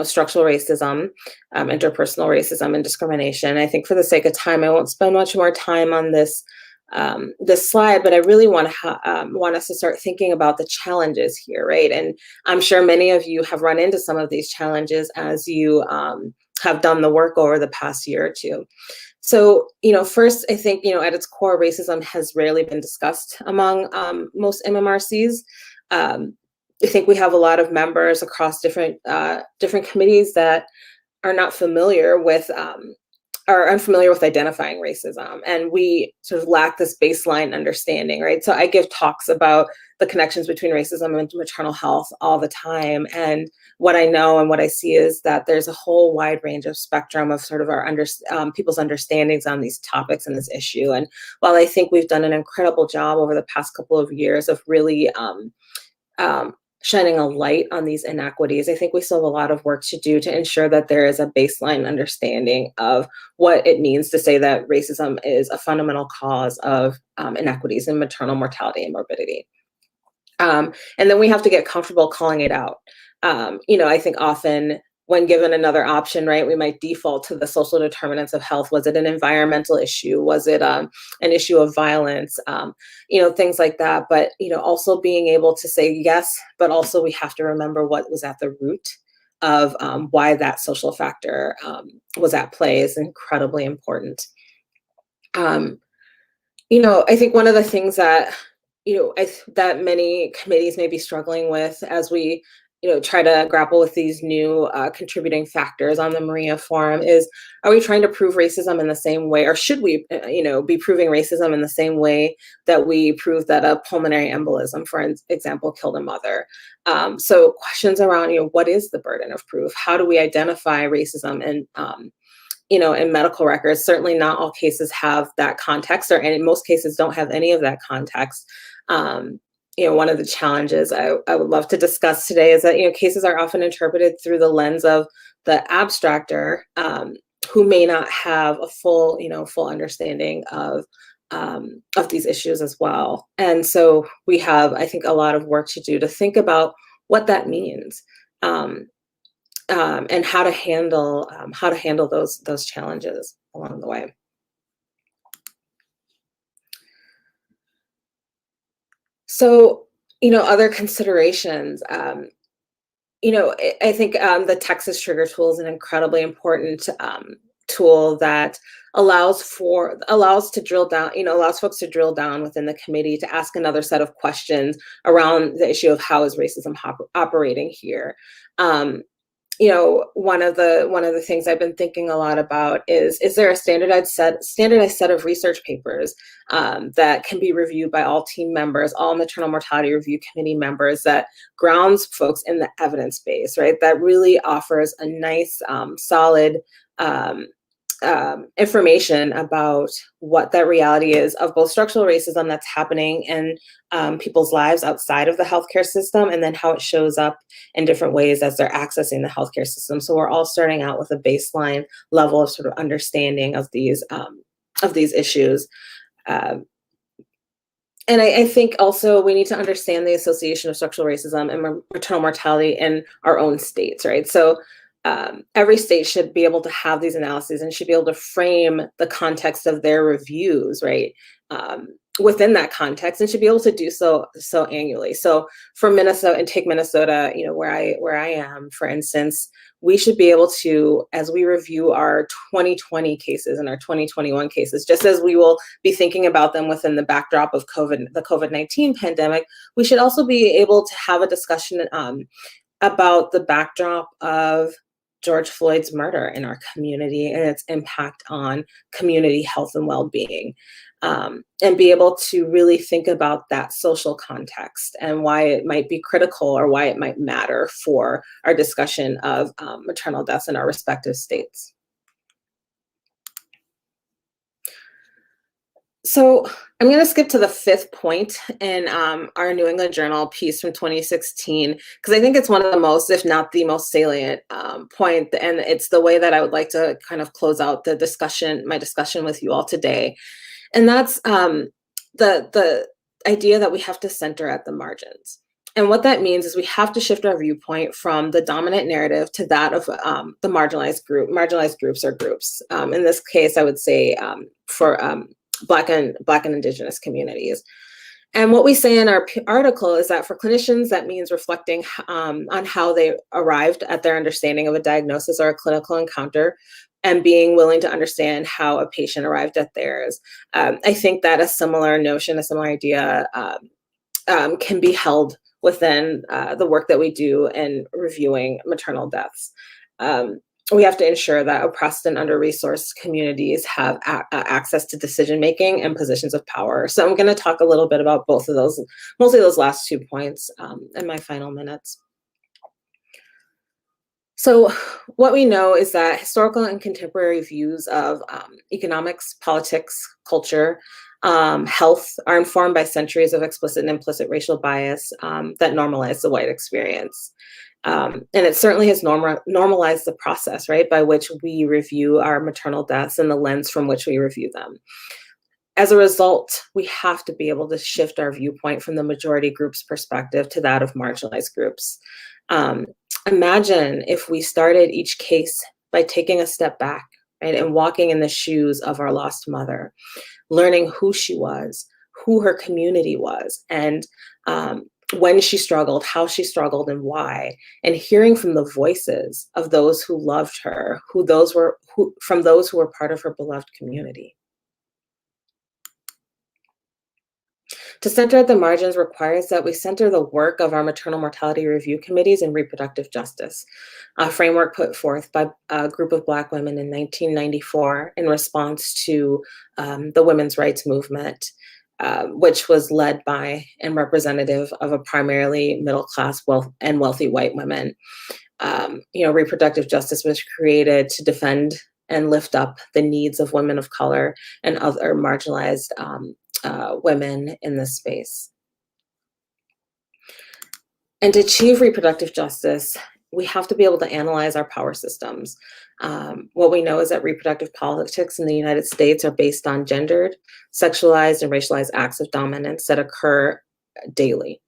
Structural racism, interpersonal racism, and discrimination. I think for the sake of time, I won't spend much more time on this slide, but I really want us to start thinking about the challenges here, right? And I'm sure many of you have run into some of these challenges as you have done the work over the past year or two. So, first, I think, at its core, racism has rarely been discussed among most MMRCs. I think we have a lot of members across different committees that are not familiar with are unfamiliar with identifying racism, and we sort of lack this baseline understanding, right? So I give talks about the connections between racism and maternal health all the time, and what I know and what I see is that there's a whole wide range of spectrum of sort of our people's understandings on these topics and this issue. And while I think we've done an incredible job over the past couple of years of really shining a light on these inequities, I think we still have a lot of work to do to ensure that there is a baseline understanding of what it means to say that racism is a fundamental cause of inequities in maternal mortality and morbidity. And then we have to get comfortable calling it out. I think often when given another option, right, we might default to the social determinants of health. Was it an environmental issue? Was it an issue of violence? Things like that. But, also being able to say yes, but also we have to remember what was at the root of why that social factor was at play is incredibly important. I think one of the things that, that many committees may be struggling with as we try to grapple with these new contributing factors on the Maria Forum is, are we trying to prove racism in the same way, or should we, be proving racism in the same way that we prove that a pulmonary embolism, for example, killed a mother? So questions around, what is the burden of proof? How do we identify racism and, in medical records? Certainly not all cases have that context, and in most cases don't have any of that context. One of the challenges I would love to discuss today is that, cases are often interpreted through the lens of the abstractor, who may not have a full understanding of these issues as well. And so we have, I think, a lot of work to do to think about what that means, and how to handle those challenges along the way. So, other considerations, I think the Texas Trigger Tool is an incredibly important tool that allows folks to drill down within the committee to ask another set of questions around the issue of how is racism operating here. One of the things I've been thinking a lot about is there a standardized set of research papers that can be reviewed by all team members, all maternal mortality review committee members, that grounds folks in the evidence base, right? That really offers a nice, solid information about what that reality is of both structural racism that's happening in people's lives outside of the healthcare system, and then how it shows up in different ways as they're accessing the healthcare system. So we're all starting out with a baseline level of sort of understanding of these issues. And I think also we need to understand the association of structural racism and maternal mortality in our own states, right? So every state should be able to have these analyses and should be able to frame the context of their reviews, right, within that context, and should be able to do so annually. So for Minnesota, and take Minnesota, where I am, for instance, we should be able to, as we review our 2020 cases and our 2021 cases, just as we will be thinking about them within the backdrop of the COVID-19 pandemic, we should also be able to have a discussion about the backdrop of George Floyd's murder in our community and its impact on community health and well-being, and be able to really think about that social context and why it might be critical or why it might matter for our discussion of maternal deaths in our respective states. So I'm going to skip to the fifth point in our New England Journal piece from 2016, because I think it's one of the most, if not the most salient point, and it's the way that I would like to kind of close out the discussion, my discussion with you all today. And that's the idea that we have to center at the margins. And what that means is we have to shift our viewpoint from the dominant narrative to that of the marginalized groups or groups. In this case, I would say for Black and Indigenous communities. And what we say in our article is that for clinicians, that means reflecting on how they arrived at their understanding of a diagnosis or a clinical encounter, and being willing to understand how a patient arrived at theirs. I think that a similar notion, a similar idea can be held within the work that we do in reviewing maternal deaths. We have to ensure that oppressed and under-resourced communities have access to decision-making and positions of power. So I'm going to talk a little bit about both of those, mostly those last 2 points in my final minutes. So what we know is that historical and contemporary views of economics, politics, culture, health are informed by centuries of explicit and implicit racial bias that normalize the white experience. And it certainly has normalized the process, right, by which we review our maternal deaths and the lens from which we review them. As a result, we have to be able to shift our viewpoint from the majority group's perspective to that of marginalized groups. Imagine if we started each case by taking a step back, right, and walking in the shoes of our lost mother, learning who she was, who her community was, and when she struggled, how she struggled, and why, and hearing from the voices of those who loved her, from those who were part of her beloved community. To center at the margins requires that we center the work of our maternal mortality review committees in reproductive justice, a framework put forth by a group of Black women in 1994 in response to the women's rights movement, which was led by and representative of a primarily middle-class and wealthy white women. Reproductive justice was created to defend and lift up the needs of women of color and other marginalized women in this space. And to achieve reproductive justice, we have to be able to analyze our power systems. What we know is that reproductive politics in the United States are based on gendered, sexualized, and racialized acts of dominance that occur daily.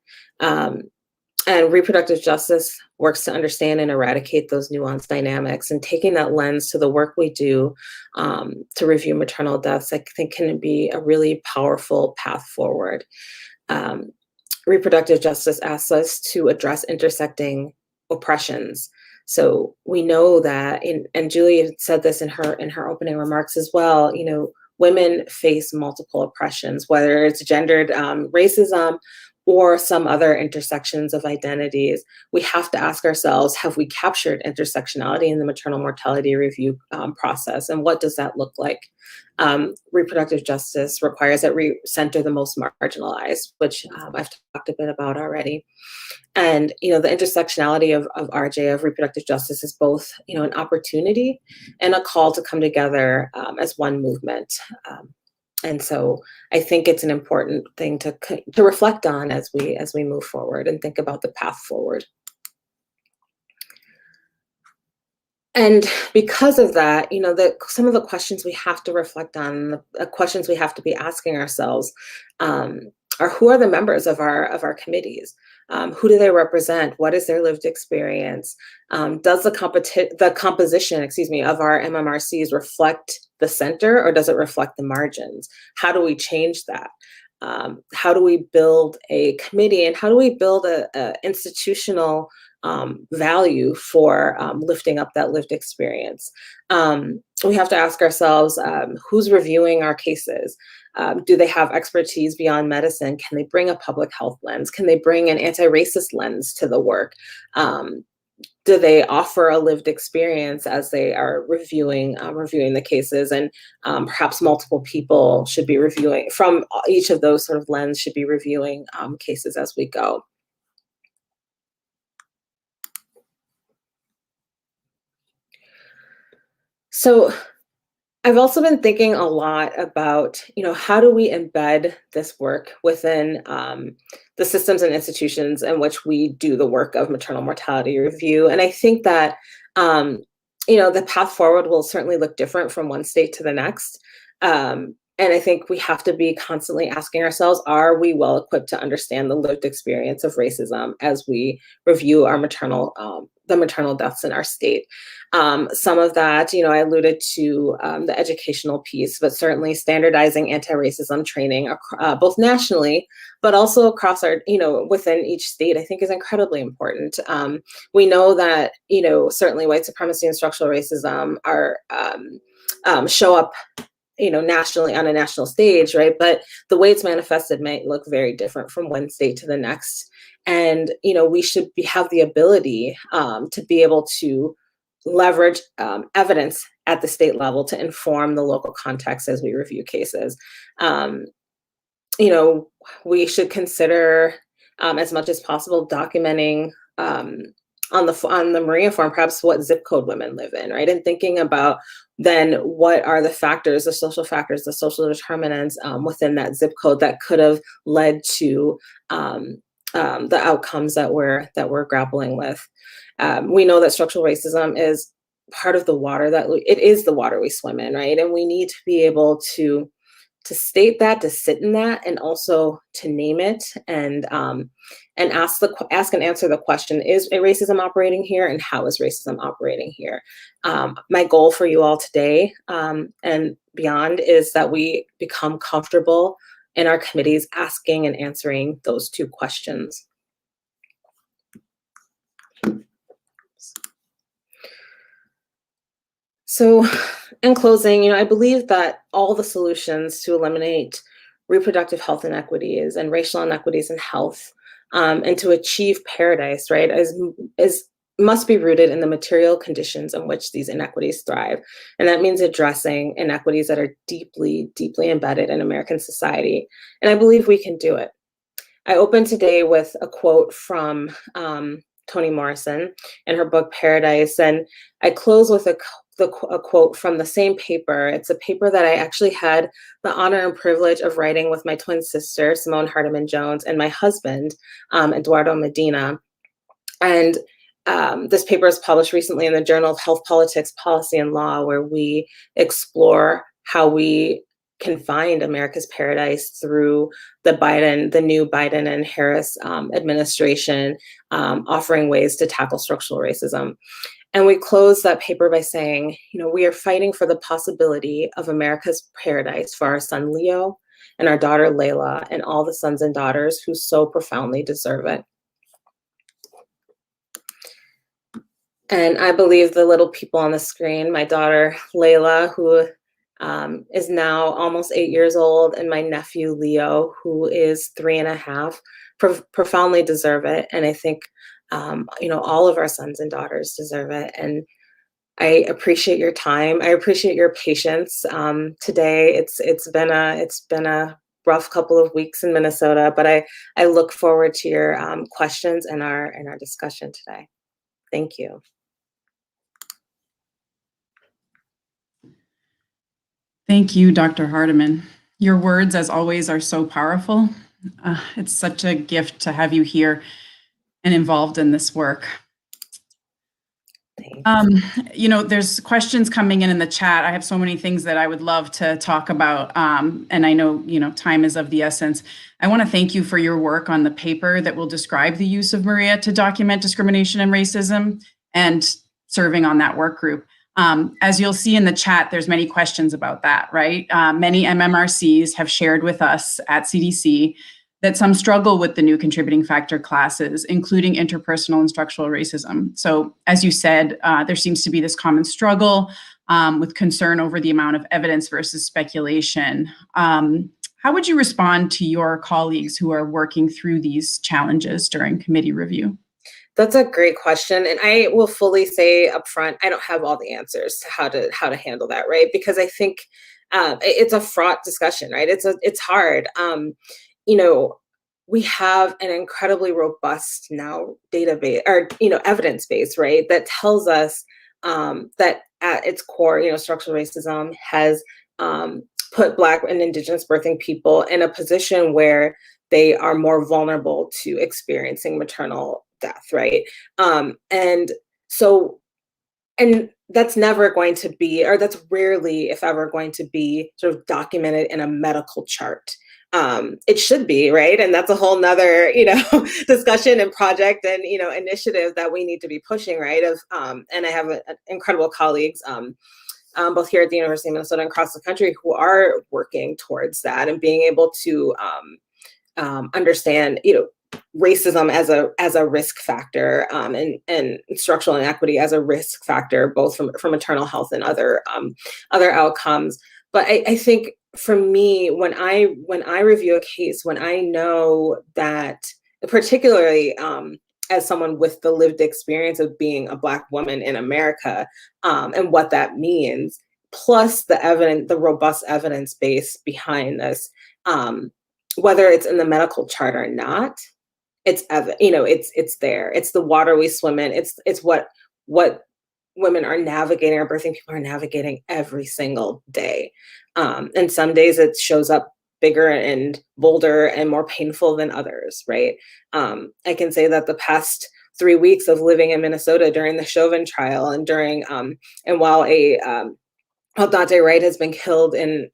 And reproductive justice works to understand and eradicate those nuanced dynamics, and taking that lens to the work we do to review maternal deaths, I think can be a really powerful path forward. Reproductive justice asks us to address intersecting oppressions. So we know that, and Julie said this in her opening remarks as well, women face multiple oppressions, whether it's gendered racism or some other intersections of identities. We have to ask ourselves, have we captured intersectionality in the maternal mortality review process? And what does that look like? Reproductive justice requires that we center the most marginalized, which I've talked a bit about already. And, the intersectionality of RJ, of reproductive justice, is both, an opportunity and a call to come together as one movement. And so I think it's an important thing to reflect on as we move forward and think about the path forward. And because of that, some of the questions we have to reflect on, the questions we have to be asking ourselves are, who are the members of our committees? Who do they represent? What is their lived experience? Does the composition, of our MMRCs reflect the center, or does it reflect the margins? How do we change that? How do we build a committee, and how do we build a institutional value for lifting up that lived experience? We have to ask ourselves, who's reviewing our cases? Do they have expertise beyond medicine? Can they bring a public health lens? Can they bring an anti-racist lens to the work? Do they offer a lived experience as they are reviewing the cases? And perhaps multiple people should be reviewing from each of those sort of lens, should be reviewing cases as we go. So I've also been thinking a lot about, how do we embed this work within the systems and institutions in which we do the work of maternal mortality review. And I think that, the path forward will certainly look different from one state to the next. And I think we have to be constantly asking ourselves, are we well equipped to understand the lived experience of racism as we review our the maternal deaths in our state? Some of that, I alluded to the educational piece, but certainly standardizing anti-racism training both nationally, but also across our, within each state, I think is incredibly important. We know that, certainly white supremacy and structural racism are show up nationally on a national stage, right? But the way it's manifested might look very different from one state to the next. And, we should have the ability to be able to leverage evidence at the state level to inform the local context as we review cases. Um, we should consider as much as possible documenting on the Maria form, perhaps what zip code women live in, right? And thinking about then what are the factors, the social determinants within that zip code that could have led to the outcomes that we're grappling with. We know that structural racism is part of the water it is the water we swim in, right? And we need to be able to state that, to sit in that, and also to name it and ask and answer the question: is racism operating here, and how is racism operating here? My goal for you all today and beyond is that we become comfortable in our committees asking and answering those two questions. So in closing, I believe that all the solutions to eliminate reproductive health inequities and racial inequities in health and to achieve paradise, right, must be rooted in the material conditions in which these inequities thrive. And that means addressing inequities that are deeply, deeply embedded in American society. And I believe we can do it. I opened today with a quote from Toni Morrison in her book Paradise, and I close with a quote from the same paper. It's a paper that I actually had the honor and privilege of writing with my twin sister, Simone Hardiman Jones, and my husband, Eduardo Medina. And this paper is published recently in the Journal of Health Politics, Policy, and Law, where we explore how we can find America's paradise through the new Biden and Harris administration, offering ways to tackle structural racism. And we close that paper by saying, we are fighting for the possibility of America's paradise for our son Leo and our daughter Layla and all the sons and daughters who so profoundly deserve it. And I believe the little people on the screen, my daughter Layla, who is now almost 8 years old, and my nephew Leo, who is 3.5, profoundly deserve it. And I think all of our sons and daughters deserve it. And I appreciate your time. I appreciate your patience today. It's been a rough couple of weeks in Minnesota, but I look forward to your questions and our discussion today. Thank you. Thank you, Dr. Hardiman. Your words, as always, are so powerful. It's such a gift to have you here and involved in this work. There's questions coming in the chat. I have so many things that I would love to talk about. And I know, time is of the essence. I want to thank you for your work on the paper that will describe the use of Maria to document discrimination and racism and serving on that work group. As you'll see in the chat, there's many questions about that, right? Many MMRCs have shared with us at CDC that some struggle with the new contributing factor classes, including interpersonal and structural racism. So as you said, there seems to be this common struggle with concern over the amount of evidence versus speculation. How would you respond to your colleagues who are working through these challenges during committee review? That's a great question. And I will fully say up front, I don't have all the answers to how to handle that, right? Because I think it's a fraught discussion, right? It's hard. We have an incredibly robust now database or, evidence base, right? That tells us that at its core, structural racism has put Black and Indigenous birthing people in a position where they are more vulnerable to experiencing maternal death, right? And so, and that's never going to be, or that's rarely, if ever, going to be sort of documented in a medical chart. It should be, right? And that's a whole nother, discussion and project and, initiative that we need to be pushing, right? And I have incredible colleagues, both here at the University of Minnesota and across the country, who are working towards that and being able to understand, racism as a risk factor, and structural inequity as a risk factor, both for maternal health and other outcomes. But I think for me, when I review a case, when I know that, particularly as someone with the lived experience of being a Black woman in America, and what that means, plus the robust evidence base behind this, whether it's in the medical chart or not, it's it's there. It's the water we swim in. It's what women are navigating, our birthing people are navigating every single day. And some days it shows up bigger and bolder and more painful than others, right? I can say that the past 3 weeks of living in Minnesota during the Chauvin trial and during and while Dante Wright has been killed in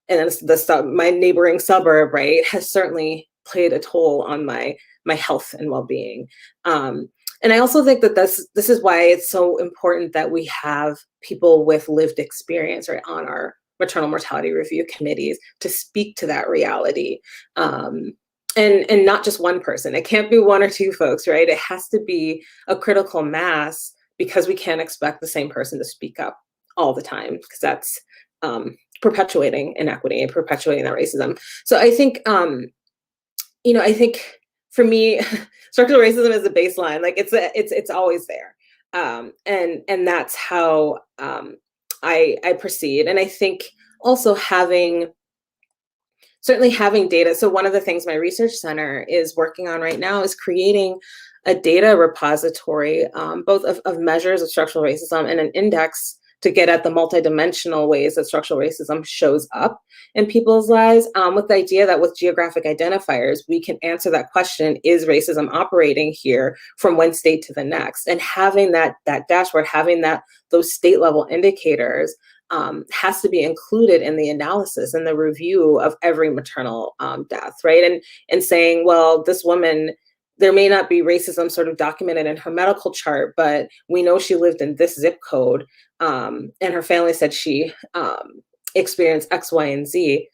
my neighboring suburb, right, has certainly played a toll on my health and well-being. And I also think that this is why it's so important that we have people with lived experience, right, on our maternal mortality review committees to speak to that reality. And not just one person. It can't be one or two folks, right? It has to be a critical mass, because we can't expect the same person to speak up all the time, because that's perpetuating inequity and perpetuating that racism. So I think, I think for me, structural racism is the baseline. Like it's always there, and that's how I proceed. And I think also certainly having data. So one of the things my research center is working on right now is creating a data repository, both of measures of structural racism and an index to get at the multidimensional ways that structural racism shows up in people's lives, with the idea that with geographic identifiers, we can answer that question, is racism operating here from one state to the next? And having that dashboard, having those state level indicators has to be included in the analysis and the review of every maternal death, right? And saying, well, this woman, there may not be racism sort of documented in her medical chart, but we know she lived in this zip code, and her family said she experienced X, Y, and Z.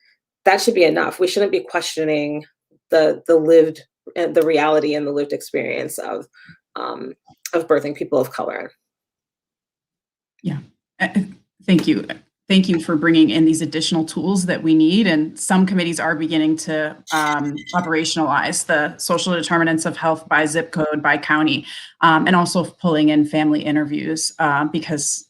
That should be enough. We shouldn't be questioning the lived, the reality and the lived experience of birthing people of color. Yeah, thank you. Thank you for bringing in these additional tools that we need. And some committees are beginning to operationalize the social determinants of health by zip code, by county, and also pulling in family interviews, because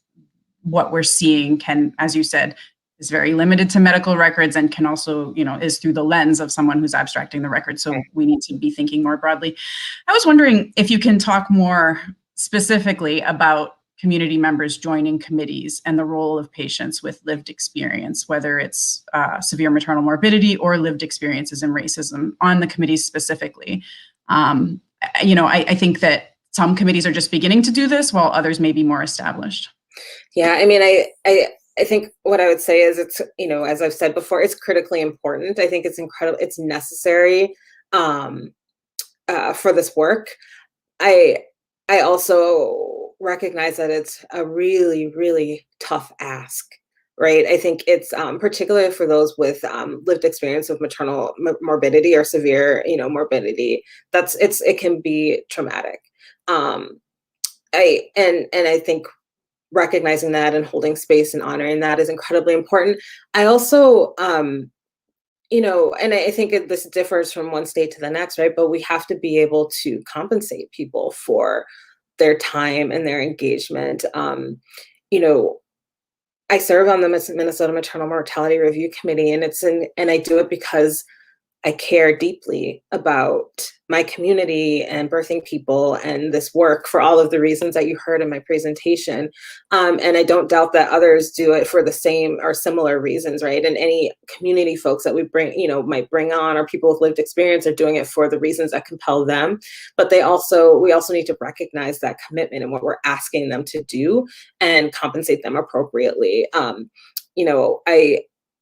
what we're seeing can, as you said, is very limited to medical records and can also, is through the lens of someone who's abstracting the record. So we need to be thinking more broadly. I was wondering if you can talk more specifically about community members joining committees and the role of patients with lived experience, whether it's severe maternal morbidity or lived experiences in racism on the committees specifically. I think that some committees are just beginning to do this while others may be more established. Yeah, I mean, I think what I would say is it's, as I've said before, it's critically important. I think it's incredible. It's necessary for this work. I also recognize that it's a really, really tough ask, right? I think it's particularly for those with lived experience of maternal morbidity or severe, morbidity. It can be traumatic. I think recognizing that and holding space and honoring that is incredibly important. I also, and I think this differs from one state to the next, right? But we have to be able to compensate people for their time and their engagement. I serve on the Minnesota Maternal Mortality Review Committee, and I do it because I care deeply about my community and birthing people and this work for all of the reasons that you heard in my presentation. And I don't doubt that others do it for the same or similar reasons, right? And any community folks that we bring, might bring on, or people with lived experience, are doing it for the reasons that compel them. But we also need to recognize that commitment and what we're asking them to do and compensate them appropriately.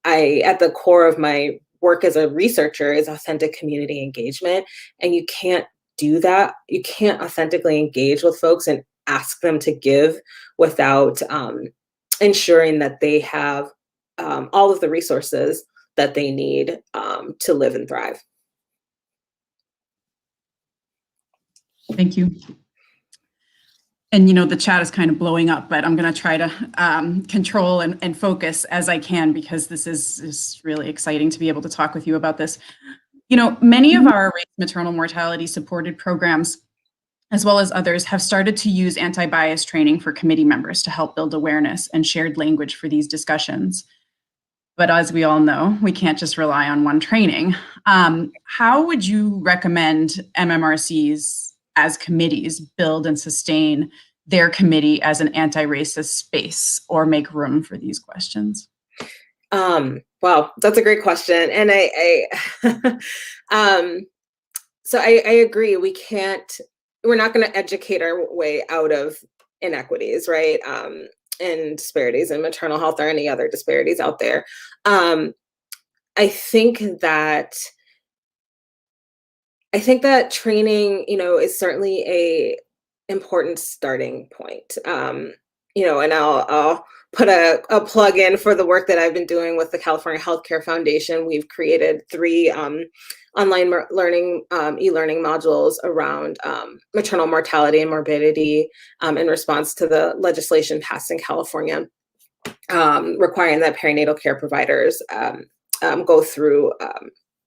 I at the core of my work as a researcher is authentic community engagement. And you can't do that. You can't authentically engage with folks and ask them to give without ensuring that they have all of the resources that they need to live and thrive. Thank you. And, the chat is kind of blowing up, but I'm going to try to control and focus as I can, because this is really exciting to be able to talk with you about this. Many of our race maternal mortality supported programs, as well as others, have started to use anti-bias training for committee members to help build awareness and shared language for these discussions. But as we all know, we can't just rely on one training. How would you recommend MMRCs as committees build and sustain their committee as an anti-racist space, or make room for these questions? Wow, that's a great question. And so I agree. We're not going to educate our way out of inequities, right? And disparities in maternal health, or any other disparities out there. I think that training, is certainly a important starting point. And I'll put a plug in for the work that I've been doing with the California Healthcare Foundation. We've created 3 online learning, e-learning modules around maternal mortality and morbidity in response to the legislation passed in California, requiring that perinatal care providers go through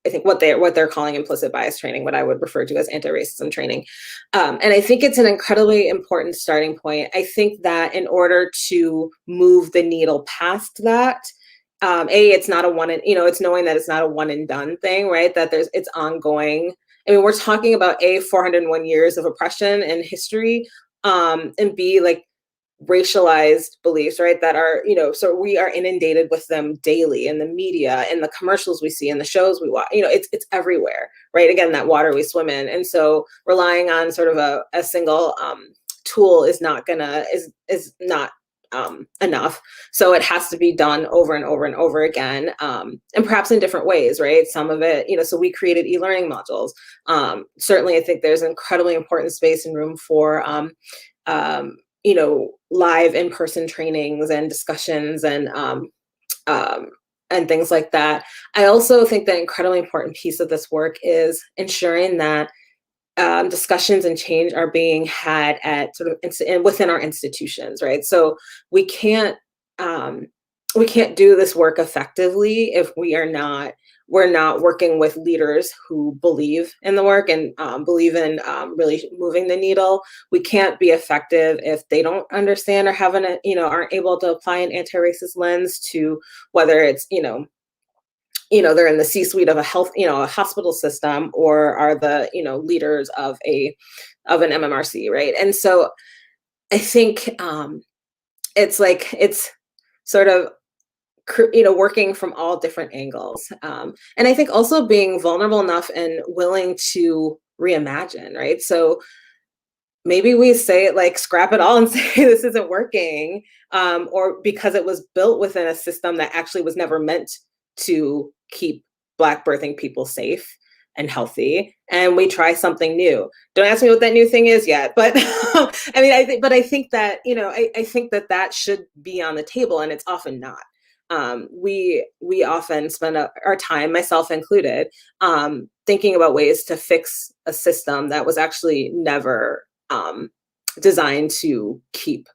I think what they're calling implicit bias training, what I would refer to as anti-racism training. And I think it's an incredibly important starting point. I think that in order to move the needle past that, it's not a it's knowing that it's not a one and done thing, right? That it's ongoing. I mean, we're talking about 401 years of oppression and history, and B, like, racialized beliefs, right? That are, so we are inundated with them daily in the media, in the commercials we see, in the shows we watch, it's everywhere, right? Again, that water we swim in. And so relying on sort of a single tool is not enough. So it has to be done over and over and over again, and perhaps in different ways, right? Some of it, so we created e-learning modules. Certainly, I think there's incredibly important space and room for live in-person trainings and discussions and things like that. I also think that incredibly important piece of this work is ensuring that discussions and change are being had at sort of within our institutions, right? So we can't do this work effectively if we're not working with leaders who believe in the work and believe in really moving the needle. We can't be effective if they don't understand or aren't able to apply an anti-racist lens to whether it's they're in the C-suite of a hospital system, or are the leaders of an MMRC, right? And so I think it's sort of working from all different angles. And I think also being vulnerable enough and willing to reimagine, right? So maybe we say it, like, scrap it all and say this isn't working, or because it was built within a system that actually was never meant to keep Black birthing people safe and healthy, and we try something new. Don't ask me what that new thing is yet, but I think that I think that should be on the table, and it's often not. We often spend our time, myself included, thinking about ways to fix a system that was actually never designed to keep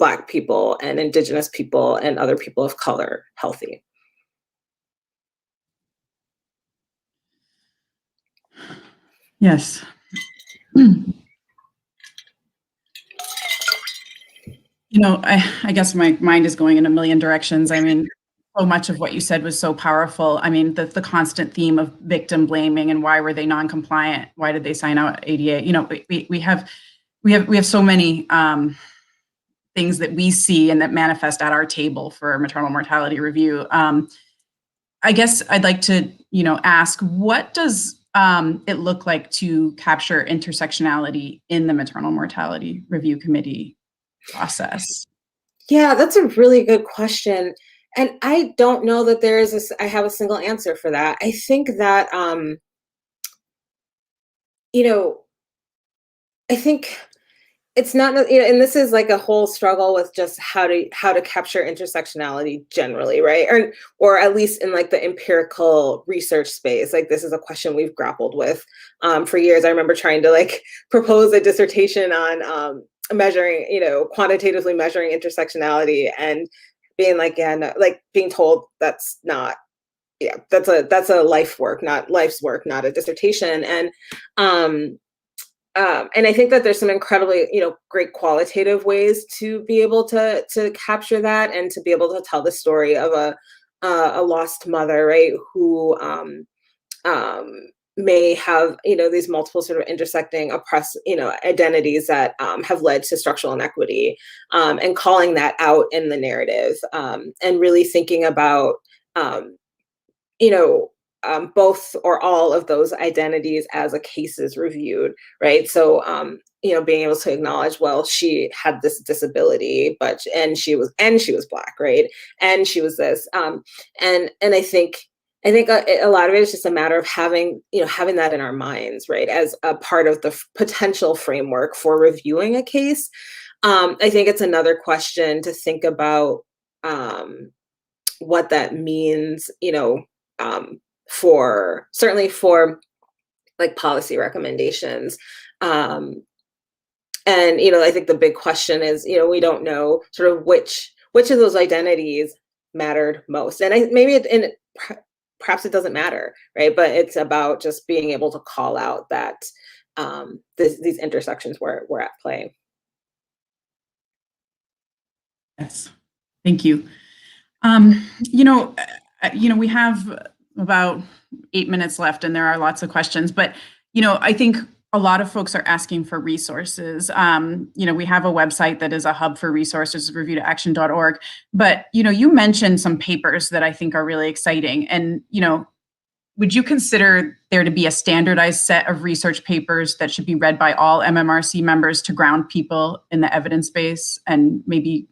Black people and Indigenous people and other people of color healthy. Yes. I guess my mind is going in a million directions. I mean, so much of what you said was so powerful. I mean, the constant theme of victim blaming and why were they non-compliant? Why did they sign out ADA? You know, we have so many things that we see and that manifest at our table for maternal mortality review. I guess I'd like to, ask, what does it look like to capture intersectionality in the maternal mortality review committee process? Yeah, that's a really good question. And I don't know that I have a single answer for that. I think that, you know, I think it's not, and this is like a whole struggle with just how to capture intersectionality generally, right? Or at least in like the empirical research space. Like this is a question we've grappled with for years. I remember trying to like propose a dissertation on measuring, quantitatively measuring intersectionality and being like, yeah, no, like being told that's not, yeah, that's a life's work, not a dissertation. And I think that there's some incredibly, great qualitative ways to be able to capture that and to be able to tell the story of a lost mother, right? Who may have, these multiple sort of intersecting oppressed, identities that have led to structural inequity, and calling that out in the narrative, and really thinking about, you know, both or all of those identities as a case is reviewed, right? So, being able to acknowledge, well, she had this disability, and she was Black, right? And she was this, and I think a lot of it is just a matter of having that in our minds, right, as a part of the potential framework for reviewing a case. I think it's another question to think about, what that means, um, for certainly for like policy recommendations. Um, and I think the big question is, we don't know sort of which of those identities mattered most, and perhaps it doesn't matter, right? But it's about just being able to call out that these intersections were at play. Yes, thank you. We have about 8 minutes left, and there are lots of questions. But I think a lot of folks are asking for resources. We have a website that is a hub for resources, reviewtoaction.org. But you mentioned some papers that I think are really exciting, and would you consider there to be a standardized set of research papers that should be read by all MMRC members to ground people in the evidence base? And maybe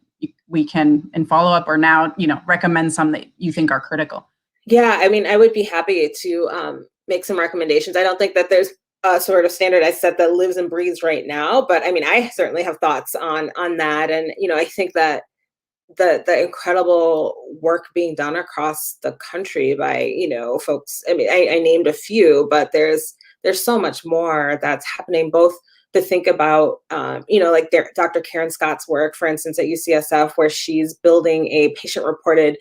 we can, in follow-up or now, recommend some that you think are critical. Yeah, I mean, I would be happy to make some recommendations. I don't think that there's a sort of standardized set that lives and breathes right now, but I mean, I certainly have thoughts on that. And I think that the incredible work being done across the country by folks. I mean, I named a few, but there's so much more that's happening, both to think about, like Dr. Karen Scott's work, for instance, at UCSF, where she's building a patient-reported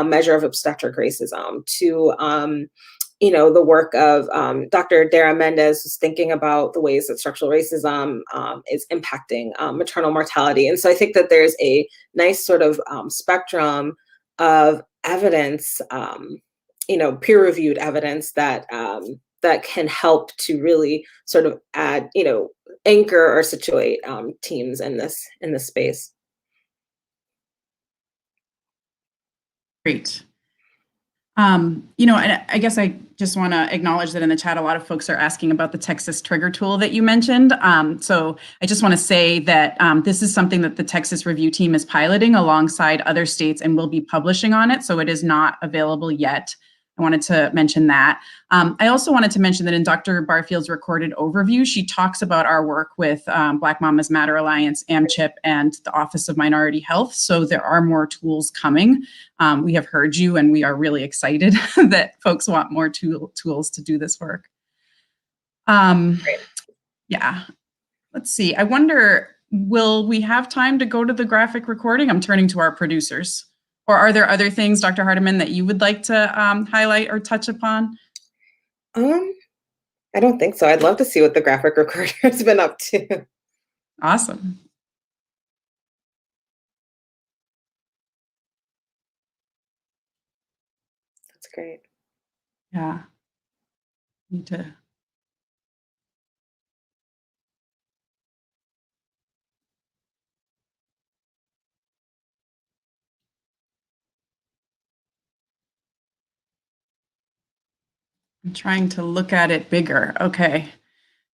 measure of obstetric racism, to the work of Dr. Dara Mendez, who's thinking about the ways that structural racism is impacting maternal mortality. And so I think that there's a nice sort of spectrum of evidence, peer-reviewed evidence that can help to really sort of add, anchor or situate teams in this space. Great. And I guess I just want to acknowledge that in the chat, a lot of folks are asking about the Texas Trigger tool that you mentioned. So I just want to say that this is something that the Texas review team is piloting alongside other states and will be publishing on it. So it is not available yet. I wanted to mention that. I also wanted to mention that in Dr. Barfield's recorded overview, she talks about our work with Black Mamas Matter Alliance, AMCHIP, and the Office of Minority Health. So there are more tools coming. We have heard you, and we are really excited that folks want more tools to do this work. Yeah, let's see. I wonder, will we have time to go to the graphic recording? I'm turning to our producers. Or are there other things, Dr. Hardiman, that you would like to highlight or touch upon? I don't think so. I'd love to see what the graphic recorder has been up to. Awesome. great. Yeah. Need to. I'm trying to look at it bigger. Okay.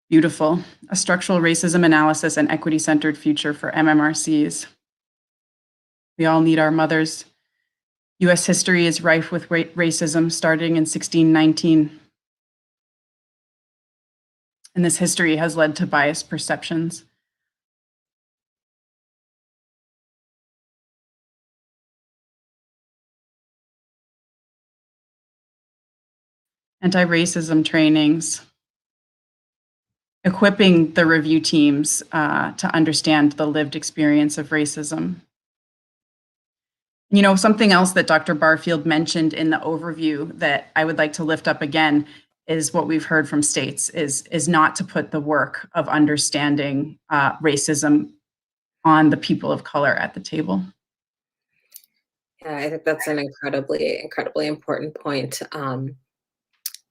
Beautiful. A structural racism analysis and equity-centered future for MMRCs. We all need our mothers. U.S. history is rife with racism starting in 1619. And this history has led to biased perceptions. Anti-racism trainings, equipping the review teams to understand the lived experience of racism. You know, something else that Dr. Barfield mentioned in the overview that I would like to lift up again is what we've heard from states is not to put the work of understanding racism on the people of color at the table. Yeah, I think that's an incredibly important point.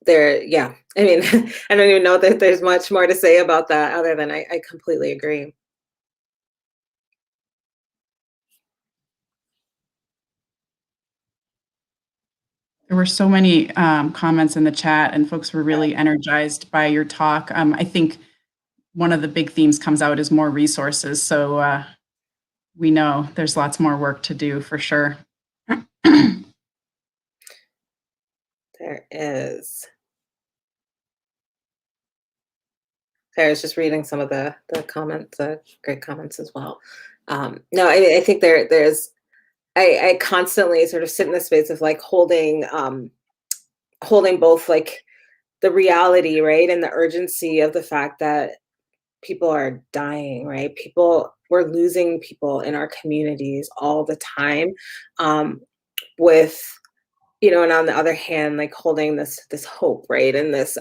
Yeah, I mean, I don't even know that there's much more to say about that other than I completely agree. There were so many comments in the chat, and folks were really energized by your talk. I think one of the big themes comes out is more resources. So we know there's lots more work to do for sure. There is. I was just reading some of the comments, great comments as well. No, I think there's I constantly sort of sit in the space of like holding both like the reality, right, and the urgency of the fact that people are dying, right? We're losing people in our communities all the time. With and on the other hand, like holding this hope, right, and this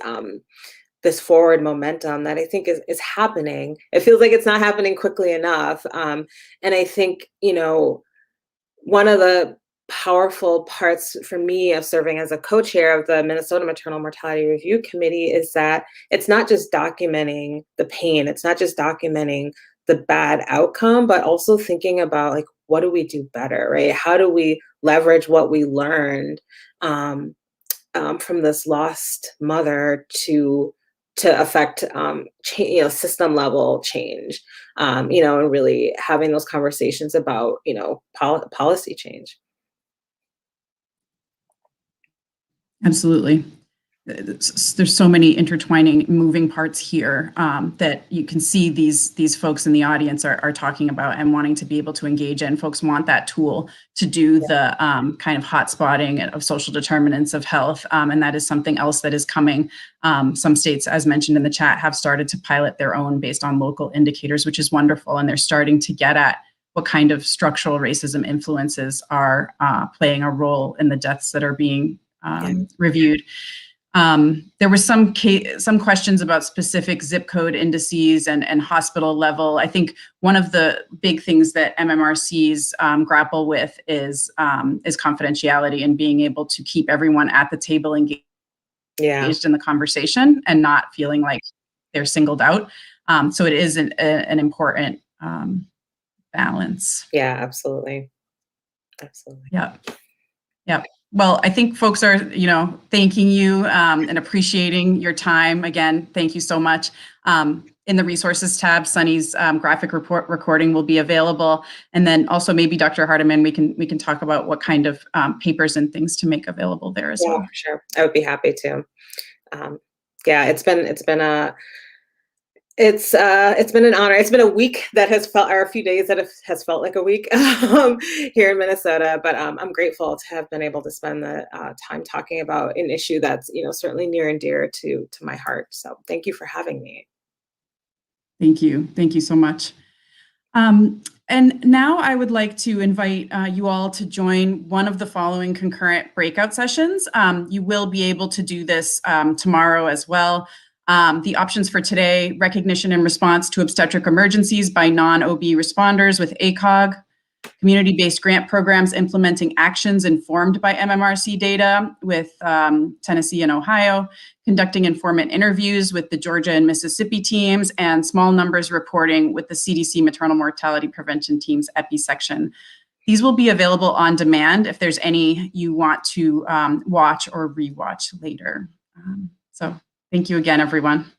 forward momentum that I think is happening. It feels like it's not happening quickly enough. And I think, one of the powerful parts for me of serving as a co-chair of the Minnesota Maternal Mortality Review Committee is that it's not just documenting the pain, it's not just documenting the bad outcome, but also thinking about like, what do we do better, right? How do we leverage what we learned from this lost mother to affect system level change, and really having those conversations about policy change. Absolutely. There's so many intertwining moving parts here that you can see these folks in the audience are talking about and wanting to be able to engage in. Folks want that tool to do the kind of hot spotting of social determinants of health. And that is something else that is coming. Some states, as mentioned in the chat, have started to pilot their own based on local indicators, which is wonderful. And they're starting to get at what kind of structural racism influences are playing a role in the deaths that are being reviewed. There were some questions about specific zip code indices and hospital level. I think one of the big things that MMRCs grapple with is confidentiality and being able to keep everyone at the table engaged in the conversation and not feeling like they're singled out. So it is an important balance. Yeah, absolutely. Absolutely. Yeah. Well, I think folks are, thanking you and appreciating your time. Again, thank you so much. In the resources tab, Sunny's graphic report recording will be available. And then also maybe Dr. Hardiman, we can talk about what kind of papers and things to make available there as well. For sure. I would be happy to. It's been an honor. It's been a week that has felt, or a few days that has felt like a week here in Minnesota. But I'm grateful to have been able to spend the time talking about an issue that's certainly near and dear to my heart. So thank you for having me. Thank you so much. And now I would like to invite you all to join one of the following concurrent breakout sessions. You will be able to do this tomorrow as well. The options for today: recognition and response to obstetric emergencies by non-OB responders with ACOG, Community-based grant programs implementing actions informed by MMRC data with Tennessee and Ohio, conducting informant interviews with the Georgia and Mississippi teams, and small numbers reporting with the CDC maternal mortality prevention team's EPI section. These will be available on demand if there's any you want to watch or rewatch later. So thank you again, everyone.